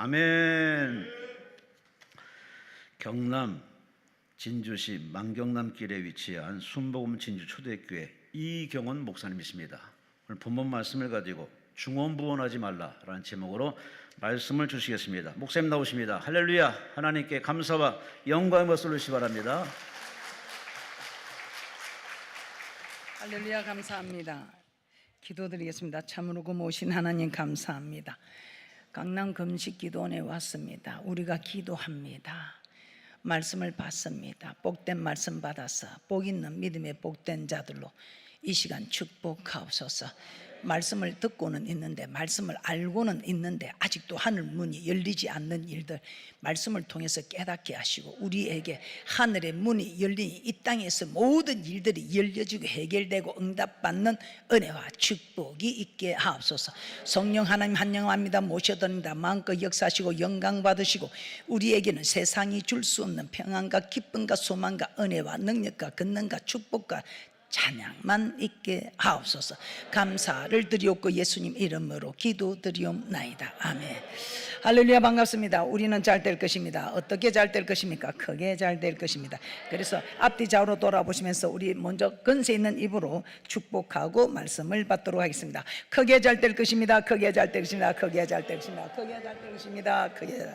아멘. 경남 진주시 만경남길에 위치한 순복음 진주초대교회 이경원 목사님이십니다. 오늘 본문 말씀을 가지고 중언부언하지 말라라는 제목으로 말씀을 주시겠습니다. 목사님 나오십니다. 할렐루야. 하나님께 감사와 영광의 것을 올리시기 바랍니다. 할렐루야. 감사합니다. 기도드리겠습니다. 참으로 고모신 하나님 감사합니다. 강남 금식기도원에 왔습니다. 우리가 기도합니다. 말씀을 받습니다. 복된 말씀 받아서 복 있는 믿음의 복된 자들로 이 시간 축복하옵소서. 말씀을 듣고는 있는데, 말씀을 알고는 있는데 아직도 하늘 문이 열리지 않는 일들 말씀을 통해서 깨닫게 하시고, 우리에게 하늘의 문이 열리니 이 땅에서 모든 일들이 열려지고 해결되고 응답받는 은혜와 축복이 있게 하옵소서. 성령 하나님 환영합니다. 모셔드립니다. 마음껏 역사하시고 영광 받으시고, 우리에게는 세상이 줄 수 없는 평안과 기쁨과 소망과 은혜와 능력과 권능과 축복과 찬양만 있게 하옵소서. 감사를 드리옵고 예수님 이름으로 기도드리옵나이다. 아멘. 할렐루야. 반갑습니다. 우리는 잘 될 것입니다. 어떻게 잘 될 것입니까? 크게 잘 될 것입니다. 그래서 앞뒤 좌우로 돌아보시면서 우리 먼저 근세 있는 입으로 축복하고 말씀을 받도록 하겠습니다. 크게 잘 될 것입니다. 크게 잘 될 것입니다. 크게 잘 될 것입니다. 크게 잘 될 것입니다. 크게.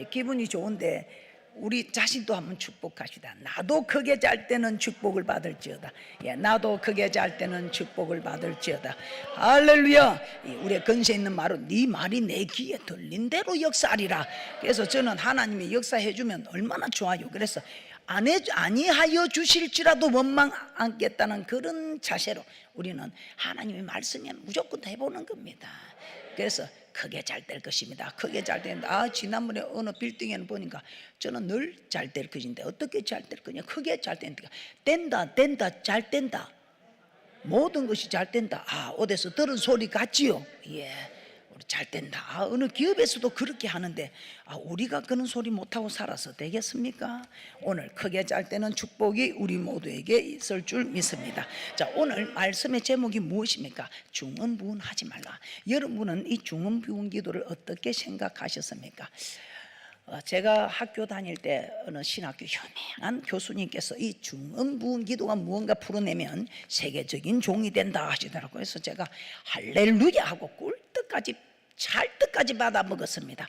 기분이 좋은데 우리 자신도 한번 축복합시다. 나도 크게 잘 때는 축복을 받을지어다. 나도 크게 잘 때는 축복을 받을지어다. 할렐루야. 우리의 근세 있는 말은 네 말이 내 귀에 들린 대로 역사하리라. 그래서 저는 하나님이 역사해 주면 얼마나 좋아요. 그래서 아니하여 주실지라도 원망 않겠다는 그런 자세로 우리는 하나님의 말씀이면 무조건 해보는 겁니다. 그래서 크게 잘 될 것입니다. 크게 잘 된다. 지난번에 어느 빌딩에는 보니까 저는 늘 잘 될 것인데 어떻게 잘 될 거냐? 크게 잘 된다. 잘 된다. 모든 것이 잘 된다. 어디서 들은 소리 같지요? 예, 우리 잘 된다. 어느 기업에서도 그렇게 하는데 우리가 그런 소리 못하고 살아서 되겠습니까? 오늘 크게 잘 되는 축복이 우리 모두에게 있을 줄 믿습니다. 자, 오늘 말씀의 제목이 무엇입니까? 중언부언하지 말라. 여러분은 이 중언부언 기도를 어떻게 생각하셨습니까? 제가 학교 다닐 때 어느 신학교 유명한 교수님께서 이 중언부언 기도가 무언가 풀어내면 세계적인 종이 된다 하시더라고요. 그래서 제가 할렐루야 하고 꿀떡까지 찰떡까지 받아 먹었습니다.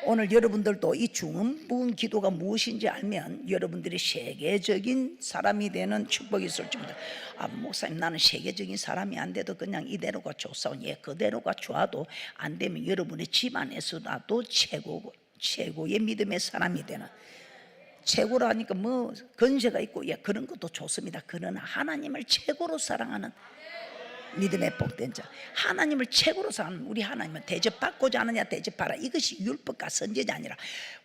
오늘 여러분들도 이 중언부언 기도가 무엇인지 알면 여러분들이 세계적인 사람이 되는 축복이 있을 줄입니다. 목사님, 나는 세계적인 사람이 안 돼도 그냥 이대로가 좋사오니. 그대로가 좋아도 안 되면 여러분의 집안에서라도 최고의 믿음의 사람이 되는, 최고라니까 뭐 건세가 있고 그런 것도 좋습니다. 그러나 하나님을 최고로 사랑하는 믿음의 복된 자, 하나님을 최고로 사랑하는 우리 하나님은 대접받고자 하느냐 대접하라. 이것이 율법과 선지자 아니라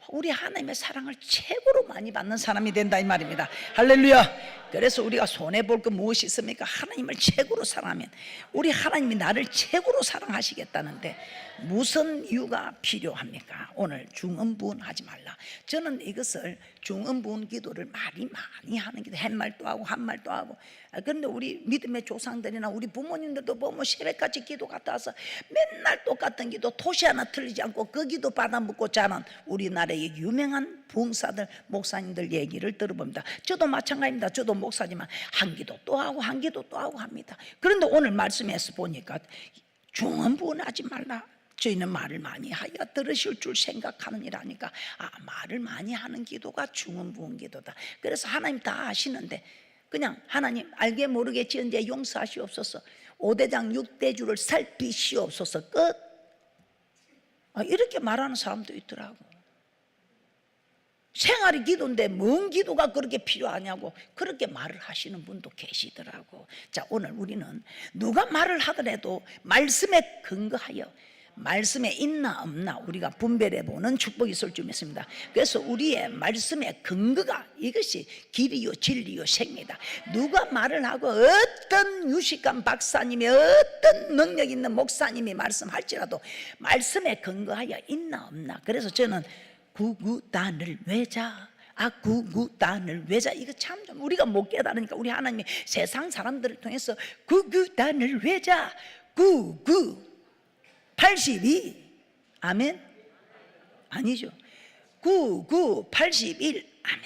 우리 하나님의 사랑을 최고로 많이 받는 사람이 된다 이 말입니다. 할렐루야. 그래서 우리가 손해볼 거 무엇이 있습니까? 하나님을 최고로 사랑하면 우리 하나님이 나를 최고로 사랑하시겠다는데 무슨 이유가 필요합니까? 오늘 중언부언하지 말라. 저는 이것을 중언부언 기도를 많이 하는 기도, 햇말도 하고 한말도 하고. 그런데 우리 믿음의 조상들이나 우리 부모님들도 보면 새벽까지 기도 갔다 와서 맨날 똑같은 기도, 토시 하나 틀리지 않고 그 기도 받아먹고 자는 우리나라의 유명한 부흥사들, 목사님들 얘기를 들어봅니다. 저도 마찬가지입니다. 저도 목사지만 한 기도 또 하고 한 기도 또 하고 합니다. 그런데 오늘 말씀에서 보니까 중언부언하지 말라. 저희는 말을 많이 하여 들으실 줄 생각하느니라니까. 말을 많이 하는 기도가 중언부언 기도다. 그래서 하나님 다 아시는데 그냥 하나님 알게 모르게 지은 죄 용서하시옵소서, 5대장 6대주를 살피시옵소서, 끝. 이렇게 말하는 사람도 있더라고. 생활이 기도인데 뭔 기도가 그렇게 필요하냐고 그렇게 말을 하시는 분도 계시더라고. 자, 오늘 우리는 누가 말을 하더라도 말씀에 근거하여 말씀에 있나 없나 우리가 분별해보는 축복이 있을 줄 믿습니다. 그래서 우리의 말씀의 근거가 이것이 길이요 진리요 생이다. 누가 말을 하고 어떤 유식한 박사님이 어떤 능력 있는 목사님이 말씀할지라도 말씀에 근거하여 있나 없나. 그래서 저는 구구단을 외자, 구구단을 외자, 이거 참 우리가 못 깨달으니까 우리 하나님이 세상 사람들을 통해서 구구단을 외자, 82 아멘. 아니죠. 99, 81. 아멘.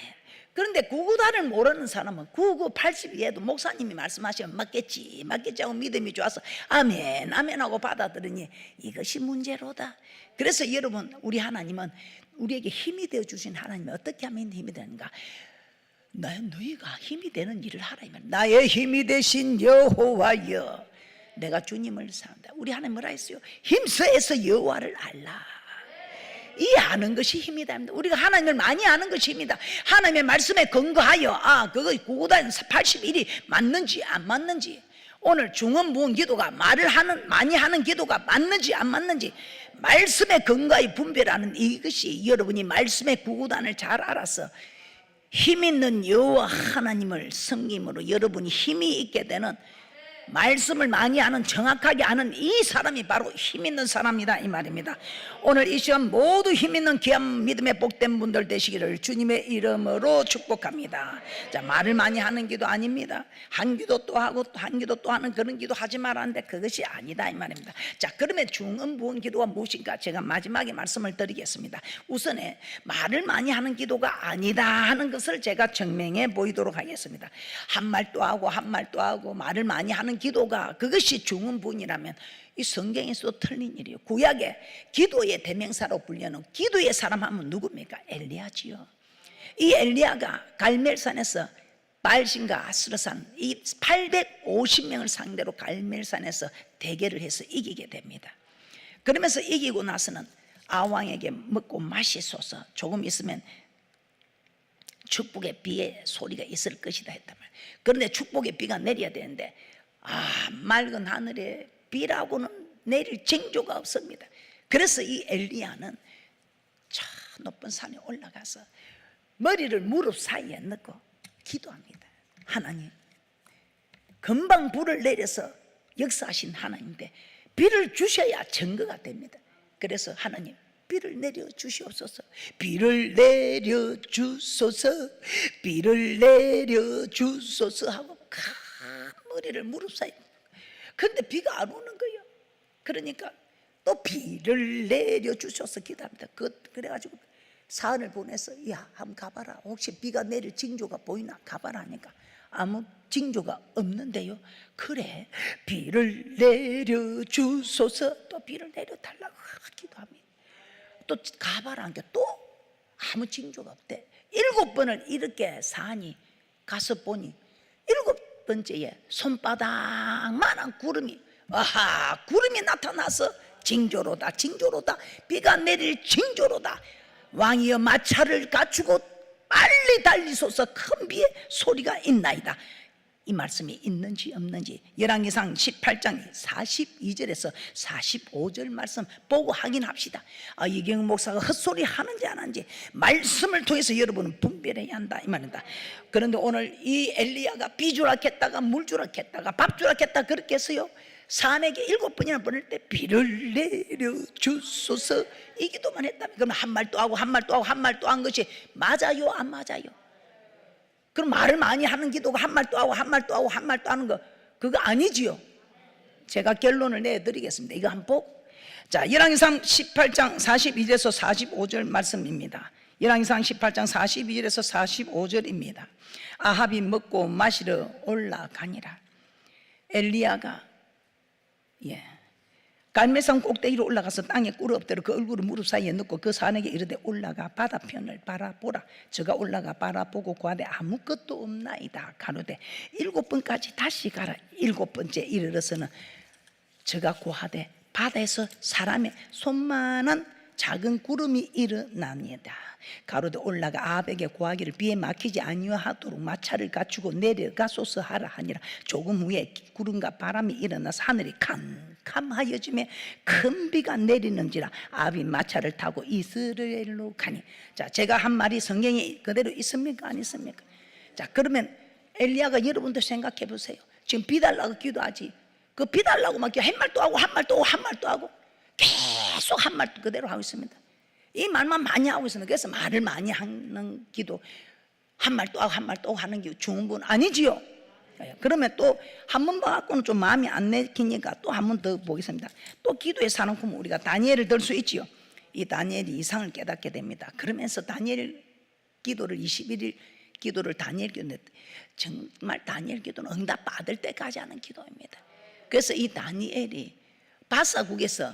그런데 99단을 모르는 사람은 99, 82에도 목사님이 말씀하시면 맞겠지 하고 믿음이 좋아서 아멘 아멘 하고 받아들으니 이것이 문제로다. 그래서 여러분, 우리 하나님은 우리에게 힘이 되어 주신 하나님이 어떻게 하면 힘이 되는가? 너희가 힘이 되는 일을 하라. 나의 힘이 되신 여호와여, 내가 주님을 사랑한다. 우리 하나님 뭐라 했어요? 힘써서 여호와를 알라. 이 아는 것이 힘이 됩니다. 우리가 하나님을 많이 아는 것이 힘이다. 하나님의 말씀에 근거하여 그거 99단 81이 맞는지 안 맞는지, 오늘 중언부언 기도가 많이 하는 기도가 맞는지 안 맞는지 말씀에 근거하여 분별하는 이것이, 여러분이 말씀의 99단을 잘 알아서 힘 있는 여호와 하나님을 섬김으로 여러분이 힘이 있게 되는, 말씀을 많이 아는, 정확하게 아는 이 사람이 바로 힘 있는 사람이다, 이 말입니다. 오늘 이 시간 모두 힘 있는 귀한 믿음의 복된 분들 되시기를 주님의 이름으로 축복합니다. 자, 말을 많이 하는 기도 아닙니다. 한 기도 또 하고 또 한 기도 또 하는 그런 기도 하지 말았는데 그것이 아니다, 이 말입니다. 자, 그러면 중언부언 기도가 무엇인가? 제가 마지막에 말씀을 드리겠습니다. 우선에 말을 많이 하는 기도가 아니다 하는 것을 제가 증명해 보이도록 하겠습니다. 한 말 또 하고 한 말 또 하고 말을 많이 하는 기도가 그것이 중언부언이라면 이 성경에서도 틀린 일이에요. 구약의 기도의 대명사로 불리는 기도의 사람 하면 누굽니까? 엘리야지요. 이 엘리야가 갈멜산에서 바알신과 아스르산 이 850명을 상대로 갈멜산에서 대결을 해서 이기게 됩니다. 그러면서 이기고 나서는 아왕에게 먹고 마시소서, 조금 있으면 축복의 비의 소리가 있을 것이다 했단 말이에요. 그런데 축복의 비가 내려야 되는데 맑은 하늘에 비라고는 내릴 징조가 없습니다. 그래서 이 엘리야는 저 높은 산에 올라가서 머리를 무릎 사이에 넣고 기도합니다. 하나님, 금방 불을 내려서 역사하신 하나님인데 비를 주셔야 증거가 됩니다. 그래서 하나님, 비를 내려 주시옵소서. 비를 내려 주소서. 비를 내려 주소서 하고 머리를 무릎 사이. 근데 비가 안 오는 거예요. 그러니까 또 비를 내려 주셔서 기도합니다. 그래가지고 사안을 보내서 야, 한번 가봐라. 혹시 비가 내릴 징조가 보이나? 가봐라 하니까 아무 징조가 없는데요. 그래, 비를 내려 주소서. 또 비를 내려 달라고 기도합니다. 또 가봐라 하니까 또 아무 징조가 없대. 7번을 이렇게 사안이 가서 보니 7번째에 손바닥만한 구름이 구름이 나타나서 징조로다, 징조로다, 비가 내릴 징조로다. 왕이여 마차를 갖추고 빨리 달리소서. 큰 비의 소리가 있나이다. 이 말씀이 있는지 없는지 열왕기상 18장 42절에서 45절 말씀 보고 확인합시다. 이경은 목사가 헛소리 하는지 안 하는지 말씀을 통해서 여러분은 분별해야 한다, 이 말입니다. 그런데 오늘 이 엘리야가 비 주락했다가 물 주락했다가 밥 주락했다 그렇게 했어요. 산에게 7번이나 보낼 때 비를 내려 주소서 이 기도만 했다면, 그럼 한 말 또 하고 한 말 또 하고 한 말 또 한 것이 맞아요, 안 맞아요? 그럼 말을 많이 하는 기도가 한 말 또 하고 한 말 또 하고 한 말 또 하는 거 그거 아니지요? 제가 결론을 내드리겠습니다. 이거 한번 보고. 자, 열왕기상 18장 42절에서 45절 말씀입니다. 열왕기상 18장 42절에서 45절입니다. 아합이 먹고 마시러 올라가니라. 엘리야가 갈멜산 꼭대기로 올라가서 땅에 꿇어 엎드려 그 얼굴을 무릎 사이에 넣고 그 산에게 이르되 올라가 바다편을 바라보라. 저가 올라가 바라보고 구하되 아무것도 없나이다. 가로되 7번까지 다시 가라. 7번째 이르러서는 저가 구하되 바다에서 사람의 손만한 작은 구름이 일어납니다. 가로되 올라가 아합에게 구하기를 비에 막히지 아니하도록 마차를 갖추고 내려가소서 하라 하니라. 조금 후에 구름과 바람이 일어나서 하늘이 캄캄하여지매 큰 비가 내리는지라. 아합이 마차를 타고 이스라엘로 가니. 자, 제가 한 말이 성경에 그대로 있습니까, 안 있습니까? 자, 그러면 엘리야가, 여러분도 생각해 보세요. 지금 비 달라고 기도하지, 그 비 달라고 막 한 말 또 하고 한 말 또 하고 한 말 또 하고 계속 한 말 그대로 하고 있습니다. 이 말만 많이 하고 있습니다. 그래서 말을 많이 하는 기도, 한 말 또 하고 한 말 또 하는 게 좋은 분 아니지요? 그러면 또 한 번 봐갖고는 좀 마음이 안 내키니까 또 한 번 더 보겠습니다. 또 기도의 사랑품 우리가 다니엘을 들 수 있지요. 이 다니엘이 이상을 깨닫게 됩니다. 그러면서 다니엘 기도를 21일 기도를 다니엘 기도인데 정말 다니엘 기도는 응답 받을 때까지 하는 기도입니다. 그래서 이 다니엘이 바사국에서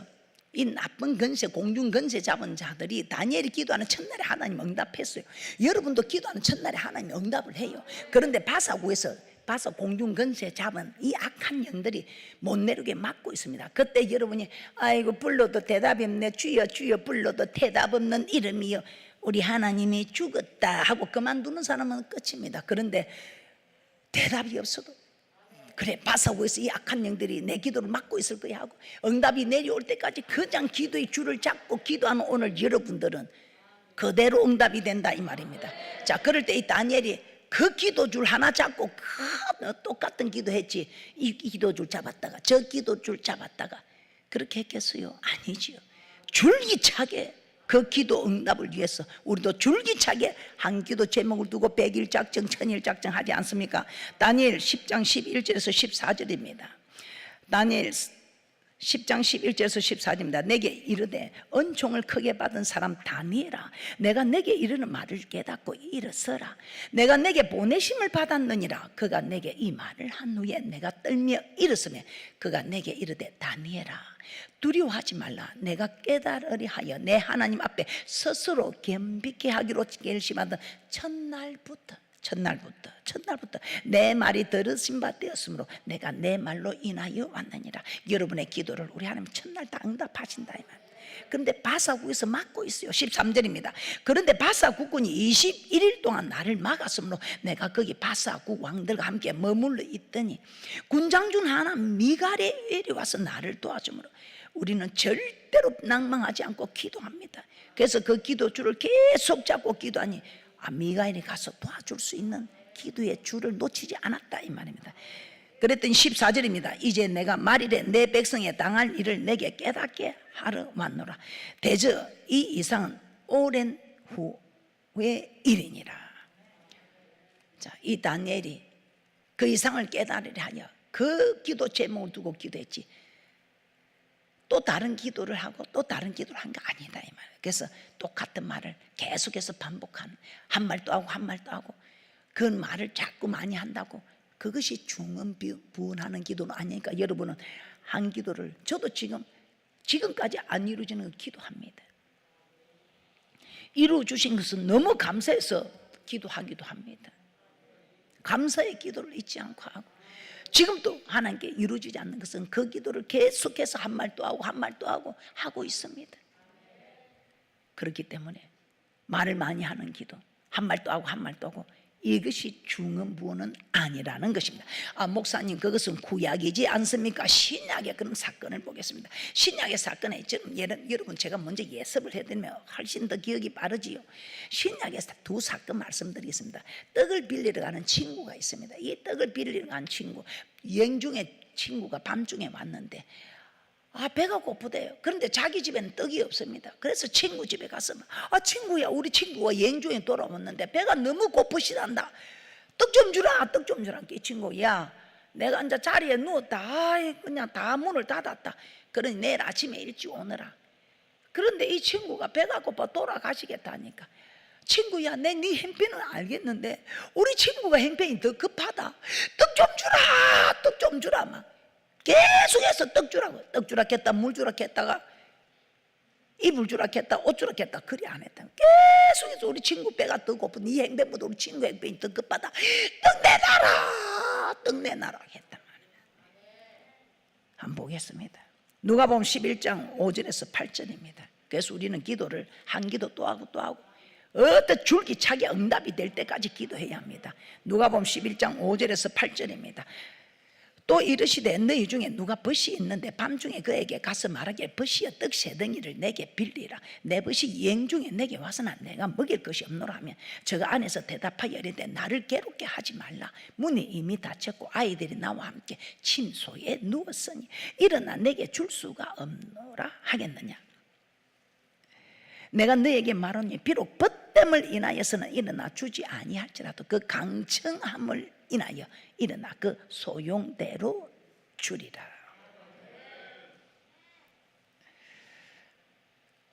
이 나쁜 건세, 공중 건세 잡은 자들이 다니엘이 기도하는 첫날에 하나님 응답했어요. 여러분도 기도하는 첫날에 하나님 응답을 해요. 그런데 바사국에서 바사 공중 건세 잡은 이 악한 영들이 못 내리게 막고 있습니다. 그때 여러분이 아이고 불러도 대답이 없네, 주여 주여 불러도 대답 없는 이름이요, 우리 하나님이 죽었다 하고 그만두는 사람은 끝입니다. 그런데 대답이 없어도 그래, 바사국에서 이 악한 영들이 내 기도를 막고 있을 거야 하고 응답이 내려올 때까지 그냥 기도의 줄을 잡고 기도하는 오늘 여러분들은 그대로 응답이 된다 이 말입니다. 자, 그럴 때 이 다니엘이 그 기도줄 하나 잡고 똑같은 기도했지, 이 기도줄 잡았다가 저 기도줄 잡았다가 그렇게 했겠어요? 아니지요. 줄기차게 그 기도 응답을 위해서 우리도 줄기차게 한 기도 제목을 두고 100일 작정, 1000일 작정 하지 않습니까? 다니엘 10장 11절에서 14절입니다. 다니엘 10장 11절에서 14절입니다. 내게 이르되 은총을 크게 받은 사람 다니엘아, 내가 내게 이르는 말을 깨닫고 일어서라. 내가 내게 보내심을 받았느니라. 그가 내게 이 말을 한 후에 내가 떨며 일어서며 그가 내게 이르되 다니엘아, 두려워하지 말라. 내가 깨달으리 하여 내 하나님 앞에 스스로 겸비케 하기로 결심하던 첫날부터 내 말이 들으신 바 되었으므로 내가 내 말로 인하여 왔느니라. 여러분의 기도를 우리 하나님 첫날 다 응답하신다 이 말. 그런데 바사국에서 막고 있어요. 13절입니다. 그런데 바사국군이 21일 동안 나를 막았으므로 내가 거기 바사국 왕들과 함께 머물러 있더니 군장군 하나 미갈이 와서 나를 도와주므로 우리는 절대로 낭망하지 않고 기도합니다. 그래서 그 기도줄을 계속 잡고 기도하니 미가엘이 가서 도와줄 수 있는 기도의 줄을 놓치지 않았다 이 말입니다. 그랬더니 14절입니다. 이제 내가 말일에 내 백성에 당할 일을 내게 깨닫게 하러 왔노라. 대저 이 이상은 오랜 후의 일이니라. 자, 이 다니엘이 그 이상을 깨달으려 하여 그 기도 제목을 두고 기도했지, 또 다른 기도를 하고 또 다른 기도를 한 게 아니다 이 말이에요. 그래서 똑같은 말을 계속해서 반복하는, 한 말 또 하고 한 말 또 하고 그 말을 자꾸 많이 한다고 그것이 중언부언하는 기도는 아니니까 여러분은 한 기도를, 저도 지금까지 안 이루어지는 기도합니다. 이루어주신 것은 너무 감사해서 기도하기도 합니다. 감사의 기도를 잊지 않고 하고, 지금도 하나님께 이루어지지 않는 것은 그 기도를 계속해서 한 말 또 하고 한 말 또 하고 있습니다. 그렇기 때문에 말을 많이 하는 기도, 한 말 또 하고 한 말 또 하고, 이것이 중언부언은 아니라는 것입니다. 목사님 그것은 구약이지 않습니까? 신약의 그런 사건을 보겠습니다. 신약의 사건에 여러분 제가 먼저 예습을 해드리면 훨씬 더 기억이 빠르지요. 신약의 두 사건 말씀드리겠습니다. 떡을 빌리러 가는 친구가 있습니다. 이 떡을 빌리러 가는 친구, 여행 중에 친구가 밤중에 왔는데 배가 고프대요. 그런데 자기 집에는 떡이 없습니다. 그래서 친구 집에 가서 친구야, 우리 친구가 여행 중에 돌아왔는데 배가 너무 고프시단다. 떡 좀 주라, 떡 좀 주라. 이 친구, 야, 내가 앉아 자리에 누웠다. 그냥 다 문을 닫았다. 그러니 내일 아침에 일찍 오너라. 그런데 이 친구가 배가 고파 돌아가시겠다니까. 친구야, 네 형편은 알겠는데 우리 친구가 형편이 더 급하다. 떡 좀 주라, 떡 좀 주라. 막 계속해서 떡 주라고, 떡 주라 했다, 물 주라 했다가 이불 주라 했다, 옷 주라 했다. 그리 안 했다. 계속해서 우리 친구 배가 더 고픈, 네 행배보다 우리 친구 행배이 더 급하다. 떡 내놔라, 떡 내놔라 했단 말이에요. 한번 보겠습니다. 누가복음 11장 5절에서 8절입니다. 그래서 우리는 기도를 한 기도 또 하고 또 하고 어떤 줄기차게 응답이 될 때까지 기도해야 합니다. 누가복음 11장 5절에서 8절입니다. 또 이르시되 너희 중에 누가 벗이 있는데 밤중에 그에게 가서 말하기를 벗이여 떡 세 덩이를 내게 빌리라. 내 벗이 여행 중에 내게 와서나 내가 먹일 것이 없노라 하면 저가 안에서 대답하여 이르되 나를 괴롭게 하지 말라. 문이 이미 닫혔고 아이들이 나와 함께 침소에 누웠으니 일어나 내게 줄 수가 없노라 하겠느냐. 내가 너에게 말하니 비록 벗됨을 인하여서는 일어나 주지 아니할지라도 그 강청함을 인하여 일어나 그 소용대로 주리라.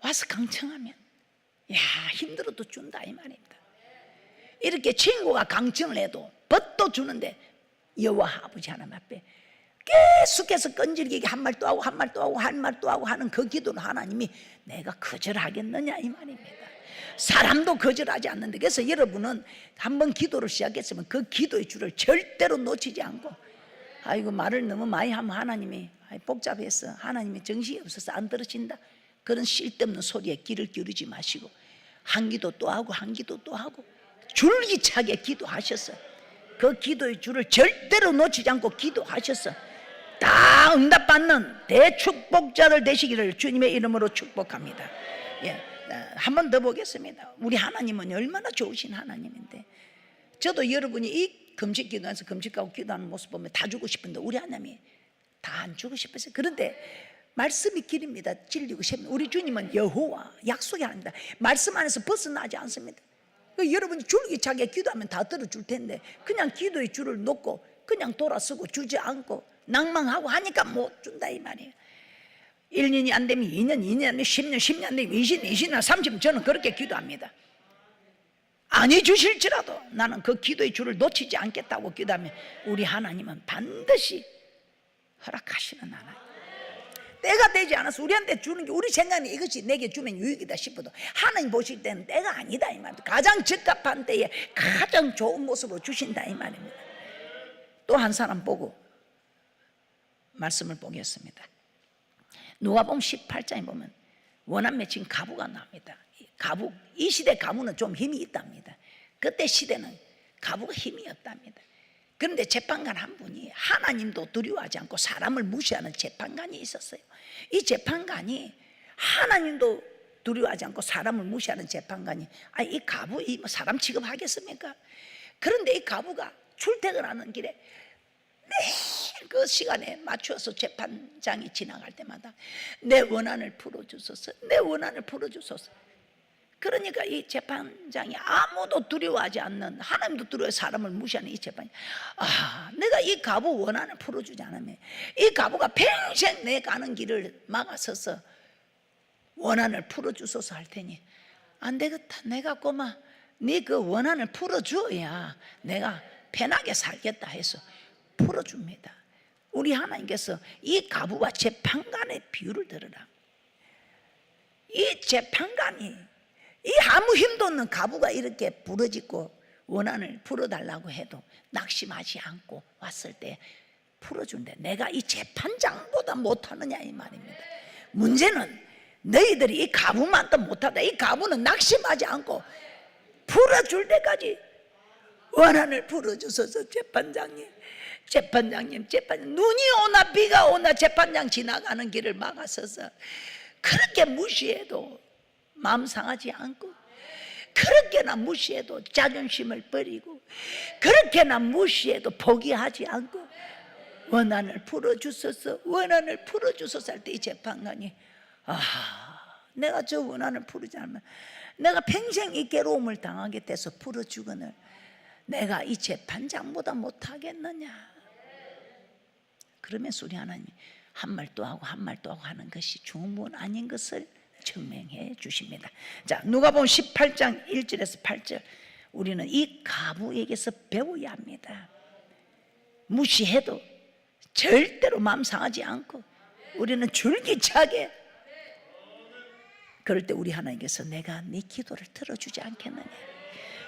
와서 강청하면 야 힘들어도 준다 이 말입니다. 이렇게 친구가 강청을 해도 벗도 주는데 여호와 아버지 하나님 앞에 계속해서 끈질기게 한 말 또 하고 한 말 또 하고 한 말 또 하고 하는 그 기도는 하나님이 내가 거절하겠느냐 이 말입니다. 사람도 거절하지 않는데, 그래서 여러분은 한번 기도를 시작했으면 그 기도의 줄을 절대로 놓치지 않고, 아이고 말을 너무 많이 하면 하나님이 복잡해서 하나님이 정신이 없어서 안 들으신다, 그런 쓸데없는 소리에 귀를 기울이지 마시고 한 기도 또 하고 한 기도 또 하고 줄기차게 기도하셔서 그 기도의 줄을 절대로 놓치지 않고 기도하셔서 다 응답받는 대축복자들 되시기를 주님의 이름으로 축복합니다. 한 번 더 보겠습니다. 우리 하나님은 얼마나 좋으신 하나님인데, 저도 여러분이 이 금식 기도하면서 금식하고 기도하는 모습 보면 다 주고 싶은데 우리 하나님이 다 안 주고 싶었어요. 그런데 말씀이 길입니다. 진리고 셉니다. 우리 주님은 여호와 약속이 아닙니다. 말씀 안에서 벗어나지 않습니다. 여러분이 줄기차게 기도하면 다 들어줄 텐데 그냥 기도의 줄을 놓고 그냥 돌아서고 주지 않고 낭망하고 하니까 못 준다 이 말이에요. 1년이 안 되면 2년, 2년 안 되면 10년, 10년 안 되면 20년, 20년, 30년, 저는 그렇게 기도합니다. 아니 주실지라도 나는 그 기도의 줄을 놓치지 않겠다고 기도하면 우리 하나님은 반드시 허락하시는 하나님. 때가 되지 않아서 우리한테 주는 게 우리 생각에 이것이 내게 주면 유익이다 싶어도 하나님 보실 때는 때가 아니다 이 말입니다. 가장 적합한 때에 가장 좋은 모습으로 주신다 이 말입니다. 또 한 사람 보고 말씀을 보겠습니다. 누가복음 18장에 보면 원한 맺힌 가부가 나옵니다. 가부, 이 시대 가부는 좀 힘이 있답니다. 그때 시대는 가부가 힘이 없답니다. 그런데 재판관 한 분이 하나님도 두려워하지 않고 사람을 무시하는 재판관이 있었어요. 이 재판관이 하나님도 두려워하지 않고 사람을 무시하는 재판관이 이 가부 이 사람 취급하겠습니까? 그런데 이 가부가 출퇴근하는 길에 매일 그 시간에 맞추어서 재판장이 지나갈 때마다 내 원한을 풀어주소서, 내 원한을 풀어주소서. 그러니까 이 재판장이 아무도 두려워하지 않는, 하나님도 두려워 사람을 무시하는 이 재판이, 내가 이 가부 원한을 풀어주지 않으면 이 가부가 평생 내 가는 길을 막아서서 원한을 풀어주소서 할 테니 안 되겠다, 내가 꼬마 네 그 원한을 풀어줘야 내가 편하게 살겠다 해서 풀어줍니다. 우리 하나님께서 이 가부와 재판관의 비유를 들으라. 이 재판관이 이 아무 힘도 없는 가부가 이렇게 부러지고 원한을 풀어달라고 해도 낙심하지 않고 왔을 때 풀어준대. 내가 이 재판장보다 못하느냐 이 말입니다. 문제는 너희들이 이 가부만 또 못하다. 이 가부는 낙심하지 않고 풀어줄 때까지 원한을 풀어주소서. 재판장님 눈이 오나 비가 오나 재판장 지나가는 길을 막아서서 그렇게 무시해도 마음 상하지 않고, 그렇게나 무시해도 자존심을 버리고, 그렇게나 무시해도 포기하지 않고 원한을 풀어주소서, 원한을 풀어주소서 할 때 이 재판관이 내가 저 원한을 풀지 않으면 내가 평생 이 괴로움을 당하게 돼서 풀어주거늘 내가 이 재판장보다 못하겠느냐. 그러면서 우리 하나님이 한 말 또 하고 한 말 또 하고 하는 것이 중문 아닌 것을 증명해 주십니다. 자, 누가복음 18장 1절에서 8절, 우리는 이 가부에게서 배워야 합니다. 무시해도 절대로 마음 상하지 않고 우리는 줄기차게, 그럴 때 우리 하나님께서 내가 네 기도를 들어주지 않겠느냐.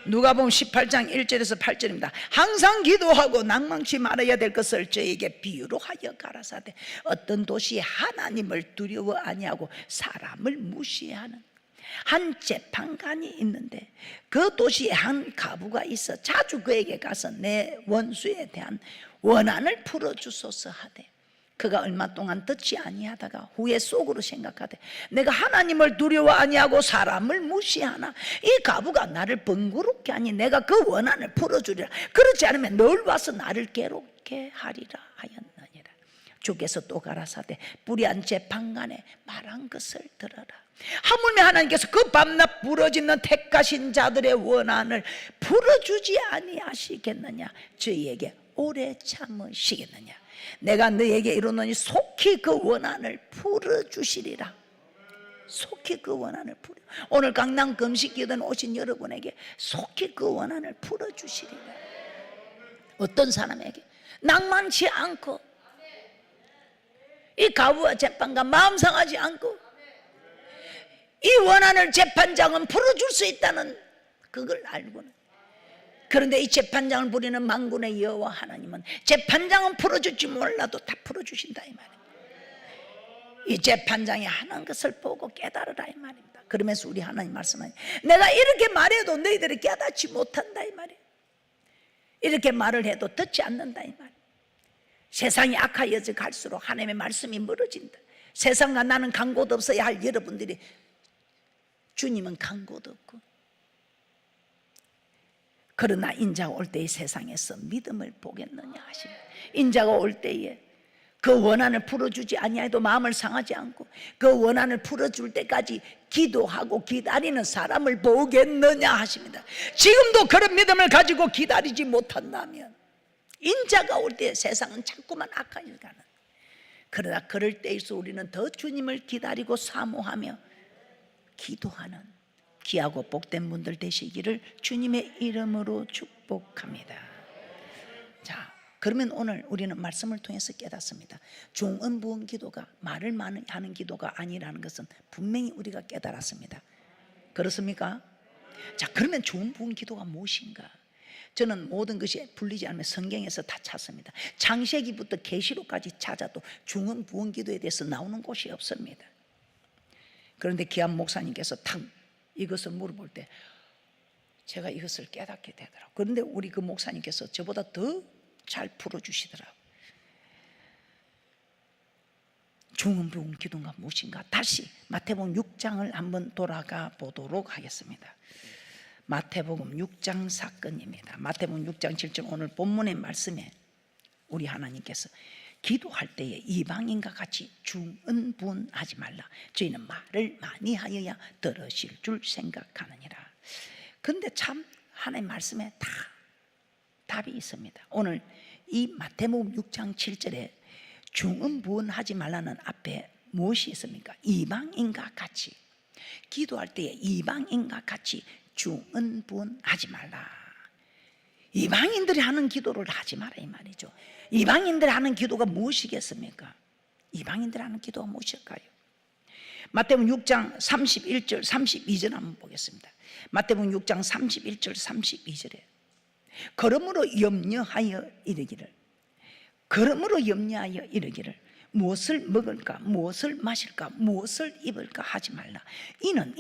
누가복음 18장 1절에서 8절입니다. 항상 기도하고 낭망치 말아야 될 것을 저에게 비유로 하여 가라사대, 어떤 도시에 하나님을 두려워 아니하고 사람을 무시하는 한 재판관이 있는데 그 도시에 한 가부가 있어 자주 그에게 가서 내 원수에 대한 원한을 풀어주소서 하되, 그가 얼마 동안 듣지 아니하다가 후에 속으로 생각하되 내가 하나님을 두려워 아니하고 사람을 무시하나 이 가부가 나를 번거롭게 하니 내가 그 원한을 풀어주리라. 그렇지 않으면 늘 와서 나를 괴롭게 하리라 하였느니라. 주께서 또 가라사대 불의한 재판관에 말한 것을 들어라. 하물며 하나님께서 그 밤낮 부러지는 택하신 자들의 원한을 풀어주지 아니하시겠느냐. 저희에게 오래 참으시겠느냐. 내가 너에게 이르노니 속히 그 원한을 풀어주시리라. 속히 그 원한을 풀어. 오늘 강남 금식기도에 오신 여러분에게 속히 그 원한을 풀어주시리라. 어떤 사람에게 낭만치 않고 이 가부와 재판관 마음 상하지 않고 이 원한을 재판장은 풀어줄 수 있다는 그걸 알고는, 그런데 이 재판장을 부리는 만군의 여호와 하나님은 재판장은 풀어줄지 몰라도 다 풀어주신다 이 말입니다. 이 재판장이 하는 것을 보고 깨달으라 이 말입니다. 그러면서 우리 하나님 말씀하니 내가 이렇게 말해도 너희들이 깨닫지 못한다 이 말이에요. 이렇게 말을 해도 듣지 않는다 이 말이에요. 세상이 악하여져 갈수록 하나님의 말씀이 멀어진다. 세상과 나는 간 곳 없어야 할 여러분들이 주님은 간 곳 없고, 그러나 인자가 올 때에 세상에서 믿음을 보겠느냐 하시면, 인자가 올 때에 그 원한을 풀어주지 아니하여도 마음을 상하지 않고 그 원한을 풀어줄 때까지 기도하고 기다리는 사람을 보겠느냐 하십니다. 지금도 그런 믿음을 가지고 기다리지 못한다면 인자가 올 때 세상은 자꾸만 악하게 가는, 그러나 그럴 때일수록 우리는 더 주님을 기다리고 사모하며 기도하는 귀하고 복된 분들 되시기를 주님의 이름으로 축복합니다. 자, 그러면 오늘 우리는 말씀을 통해서 깨닫습니다. 중언부언 기도가 말을 많이 하는 기도가 아니라는 것은 분명히 우리가 깨달았습니다. 그렇습니까? 자, 그러면 중언부언 기도가 무엇인가? 저는 모든 것이 풀리지 않으면 성경에서 다 찾습니다. 창세기부터 계시록까지 찾아도 중언부언 기도에 대해서 나오는 곳이 없습니다. 그런데 귀한 목사님께서 탁 이것을 물어볼 때 제가 이것을 깨닫게 되더라고요. 그런데 우리 그 목사님께서 저보다 더 잘 풀어주시더라고요. 중언부언 기도가 무엇인가? 다시 마태복음 6장을 한번 돌아가 보도록 하겠습니다. 마태복음 6장 사건입니다. 마태복음 6장 7절 오늘 본문의 말씀에 우리 하나님께서 기도할 때에 이방인과 같이 중언부언하지 말라. 저희는 말을 많이 하여야 들으실 줄 생각하느니라. 그런데 참 하나님 말씀에 다 답이 있습니다. 오늘 이 마태복음 6장 7절에 중언부언하지 말라는 앞에 무엇이 있습니까? 이방인과 같이 기도할 때에 이방인과 같이 중언부언하지 말라. 이방인들이 하는 기도를 하지 마라 이 말이죠. 이방인들이 하는 기도가 무엇이겠습니까? 이방인들이 하는 기도가 무엇일까요? 마태복음 6장 31절 32절 한번 보겠습니다. 마태복음 6장 31절 32절에 그러므로 염려하여 이르기를 무엇을 먹을까 무엇을 마실까 무엇을 입을까 하지 말라. 이는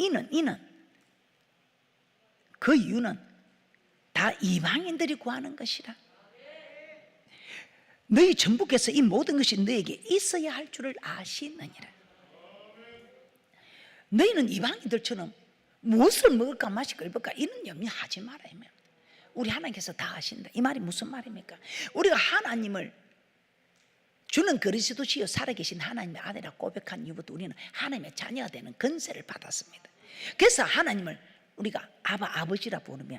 그 이유는 다 이방인들이 구하는 것이라. 너희 전부께서 이 모든 것이 너에게 있어야 할 줄을 아시느니라. 너희는 이방인들처럼 무엇을 먹을까 마실까 입을까 이런 염려하지 마라. 우리 하나님께서 다 아신다. 이 말이 무슨 말입니까? 우리가 하나님을 주는 그리스도시요 살아계신 하나님의 아들이라 고백한 이후부터 우리는 하나님의 자녀가 되는 권세를 받았습니다. 그래서 하나님을 우리가 아버지라 부르며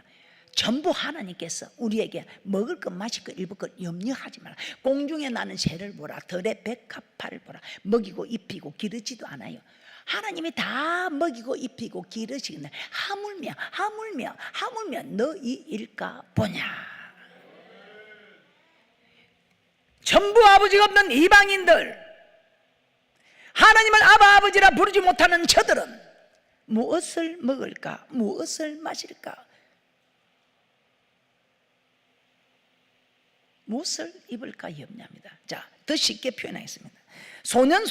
전부 하나님께서 우리에게 먹을 것 마실 것 입을 것 염려하지 마라. 공중에 나는 새를 보라. 들의 백합화를 보라. 먹이고 입히고 기르지도 않아요. 하나님이 다 먹이고 입히고 기르시는데 하물며 너희일까 보냐. 전부 아버지가 없는 이방인들, 하나님을 아버지라 부르지 못하는 저들은 무엇을 먹을까 무엇을 마실까 무엇을 입을까 염려합니다. 자, 더 쉽게 표현하겠습니다. 소년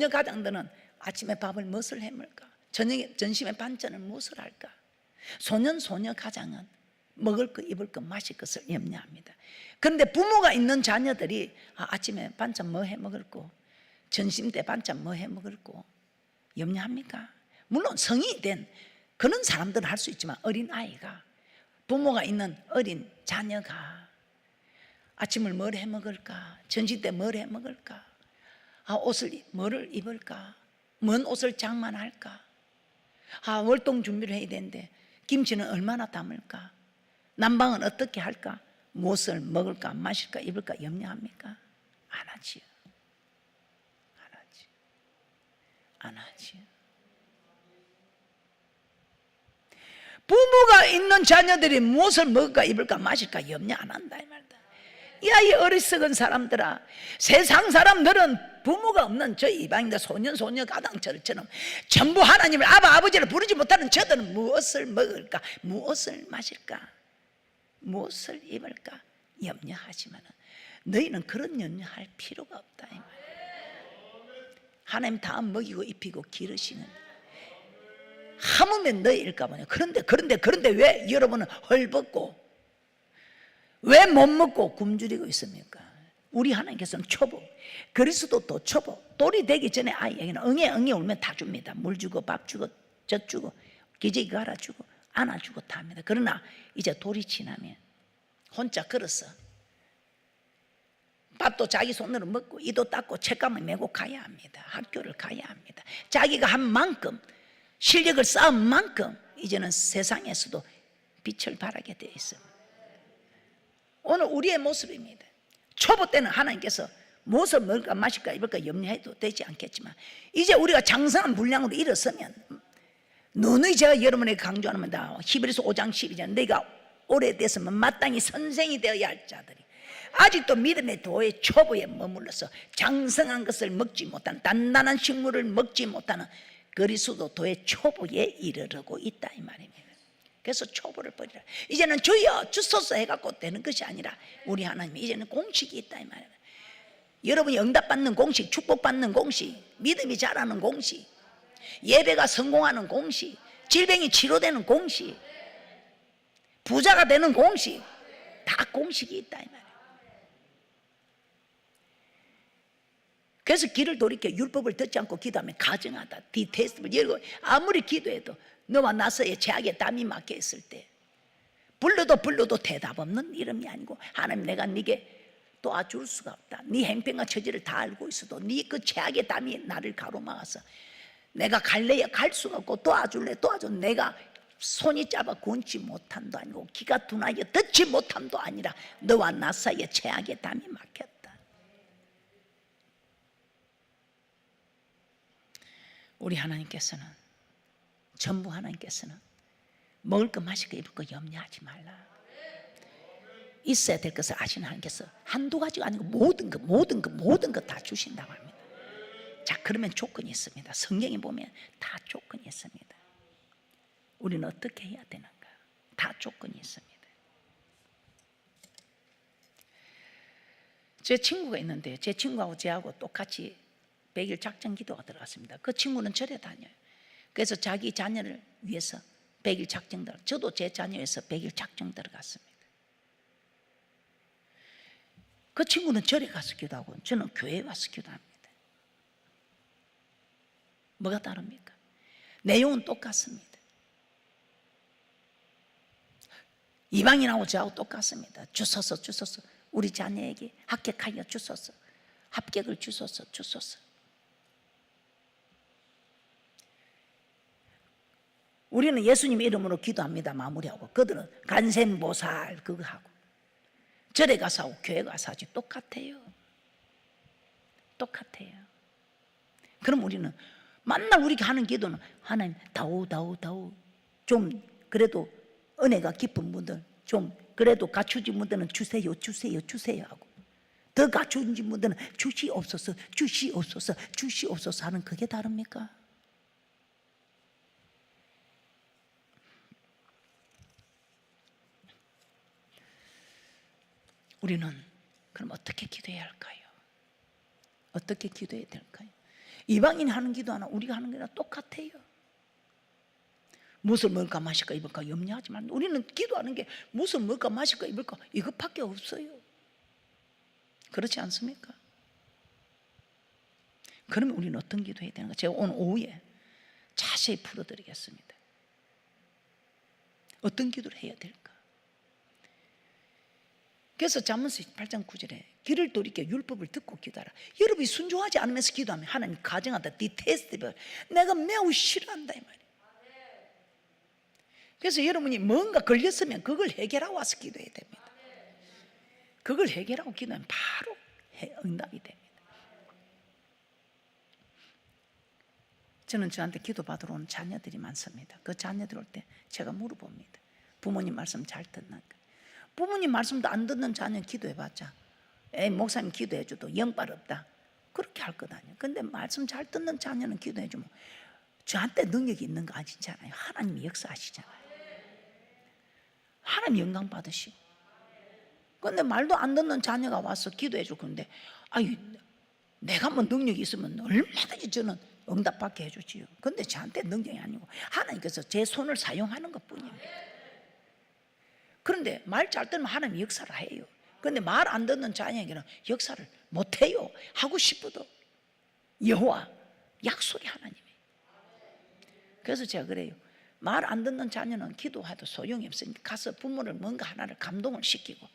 가장들은 아침에 밥을 무엇을 해 먹을까? 저녁에 점심에 반찬을 무엇을 할까? 소년 가장은 먹을 것 입을 것 마실 것을 염려합니다. 그런데 부모가 있는 자녀들이 아침에 반찬 뭐 해 먹을고 점심 때 반찬 뭐 해 먹을고 염려합니까? 물론 성인이 된 그런 사람들은 할 수 있지만 어린 아이가, 부모가 있는 어린 자녀가 아침을 뭘 해 먹을까? 점심 때 뭘 해 먹을까? 옷을 뭐를 입을까? 뭔 옷을 장만할까? 월동 준비를 해야 되는데 김치는 얼마나 담을까? 난방은 어떻게 할까? 무엇을 먹을까? 마실까? 입을까? 염려합니까? 안 하지요. 안 하지. 부모가 있는 자녀들이 무엇을 먹을까 입을까 마실까 염려 안 한다 이 말이다. 야, 이 어리석은 사람들아, 세상 사람들은 부모가 없는 저 이방인들 소년 소녀 가당처럼 전부 하나님을 아바 아버지를 부르지 못하는 저들은 무엇을 먹을까, 무엇을 마실까, 무엇을 입을까 염려하지만 너희는 그런 염려할 필요가 없다 이 말이야. 하나님 다 먹이고 입히고 기르시는, 하물며 너희일까 보냐. 그런데 왜 여러분은 헐벗고 왜 못 먹고 굶주리고 있습니까? 우리 하나님께서는 초보, 그리스도도 초보, 돌이 되기 전에 아이에게는 응애 울면 다 줍니다. 물 주고 밥 주고 젖 주고 기저귀 갈아주고 안아주고 다 합니다. 그러나 이제 돌이 지나면 혼자 걸어서 밥도 자기 손으로 먹고 이도 닦고 책감을 메고 가야 합니다. 학교를 가야 합니다. 자기가 한 만큼 실력을 쌓은 만큼 이제는 세상에서도 빛을 발하게 되어 있습니다. 오늘 우리의 모습입니다. 초보 때는 하나님께서 무엇을 먹을까 마실까 입을까 염려해도 되지 않겠지만 이제 우리가 장성한 분량으로 일어서면 누누이 제가 여러분에게 강조합니다. 히브리서 5장 12절 너희가 오래됐으면 마땅히 선생이 되어야 할 자들이 아직도 믿음의 도의 초보에 머물러서 장성한 것을 먹지 못하는, 단단한 식물을 먹지 못하는 그리스도 도의 초보에 이르르고 있다 이 말입니다. 그래서 초보를 버리라. 이제는 주여 주소서 해갖고 되는 것이 아니라 우리 하나님이 이제는 공식이 있다 이 말입니다. 여러분이 응답받는 공식, 축복받는 공식, 믿음이 자라는 공식, 예배가 성공하는 공식, 질병이 치료되는 공식, 부자가 되는 공식, 다 공식이 있다 이 말이에요. 그래서 길을 돌이켜 율법을 듣지 않고 기도하면 가증하다, 디테스트블. 여러분 아무리 기도해도 너와 나 사이에 죄악의 땀이 막혀 있을 때 불러도 대답 없는 이름이 아니고 하나님 내가 네게 도와줄 수가 없다. 네 행편과 처지를 다 알고 있어도 네 그 죄악의 땀이 나를 가로막아서 내가 갈래야 갈 수가 없고 도와줄래 도와줘. 내가 손이 짧아 군치 못함도 아니고 귀가 둔하여 듣지 못함도 아니라 너와 나 사이에 죄악의 땀이 막혔다. 우리 하나님께서는, 전부 하나님께서는 먹을 거 마실 거 입을 거 염려하지 말라. 있어야 될 것을 아시는 하나님께서 한두 가지가 아니고 모든 거 다 주신다고 합니다. 자, 그러면 조건이 있습니다. 성경에 보면 다 조건이 있습니다. 우리는 어떻게 해야 되는가? 다 조건이 있습니다. 제 친구가 있는데 제 친구하고 저하고 똑같이 100일 작전 기도가 들어갔습니다. 그 친구는 절에 다녀요. 그래서 자기 자녀를 위해서 100일 작정 들어갔어요. 저도 제 자녀에서 100일 작정 들어갔습니다. 그 친구는 절에 가서 기도하고 저는 교회에 와서 기도합니다. 뭐가 다릅니까? 내용은 똑같습니다. 이방인하고 저하고 똑같습니다. 주소서 우리 자녀에게 합격하여 주소서, 합격을 주소서. 우리는 예수님 이름으로 기도합니다. 마무리하고 그들은 간센보살 그거 하고 절에 가서 하고 교회 가서 하지 똑같아요. 그럼 우리는 만날 우리가 하는 기도는 하나님 다오 좀 그래도 은혜가 깊은 분들 좀 그래도 갖추진 분들은 주세요 하고 더 갖추진 분들은 주시옵소서 하는 그게 다릅니까? 우리는 그럼 어떻게 기도해야 할까요? 어떻게 기도해야 될까요? 이방인이 하는 기도 하나 우리가 하는 게 똑같아요. 무엇을 먹을까 마실까 입을까 염려하지 말고 우리는 기도하는 게 무엇을 먹을까 마실까 입을까 이것밖에 없어요. 그렇지 않습니까? 그러면 우리는 어떤 기도해야 되는가? 제가 오늘 오후에 자세히 풀어드리겠습니다. 어떤 기도를 해야 될까? 그래서 잠언서 8장 9절에 길을 돌이켜 율법을 듣고 기도하라. 여러분이 순종하지 않으면서 기도하면 하나님 가정한다. 디테스트블. 내가 매우 싫어한다 이 말이에요. 그래서 여러분이 뭔가 걸렸으면 그걸 해결하고 와서 기도해야 됩니다. 그걸 해결하고 기도하면 바로 응답이 됩니다. 저는 저한테 기도받으러 온 자녀들이 많습니다. 그 자녀들 올 때 제가 물어봅니다. 부모님 말씀 잘 듣는가? 부모님 말씀도 안 듣는 자녀 기도해봤자 에이 목사님 기도해줘도 영빨 없다 그렇게 할 것 아니에요. 근데 말씀 잘 듣는 자녀는 기도해주면 저한테 능력이 있는 거 아니잖아요. 하나님이 역사하시잖아요. 하나님 영광 받으시고. 근데 말도 안 듣는 자녀가 와서 기도해주고 그런데 아유 내가 뭐 능력이 있으면 얼마든지 저는 응답받게 해주지요. 근데 저한테 능력이 아니고 하나님께서 제 손을 사용하는 것 뿐입니다. 그런데 말 잘 듣면 하나님이 역사를 해요. 그런데 말 안 듣는 자녀에게는 역사를 못해요. 하고 싶어도 여호와 약속이 하나님이에요. 그래서 제가 그래요. 말 안 듣는 자녀는 기도해도 소용이 없으니까 가서 부모를 뭔가 하나를 감동을 시키고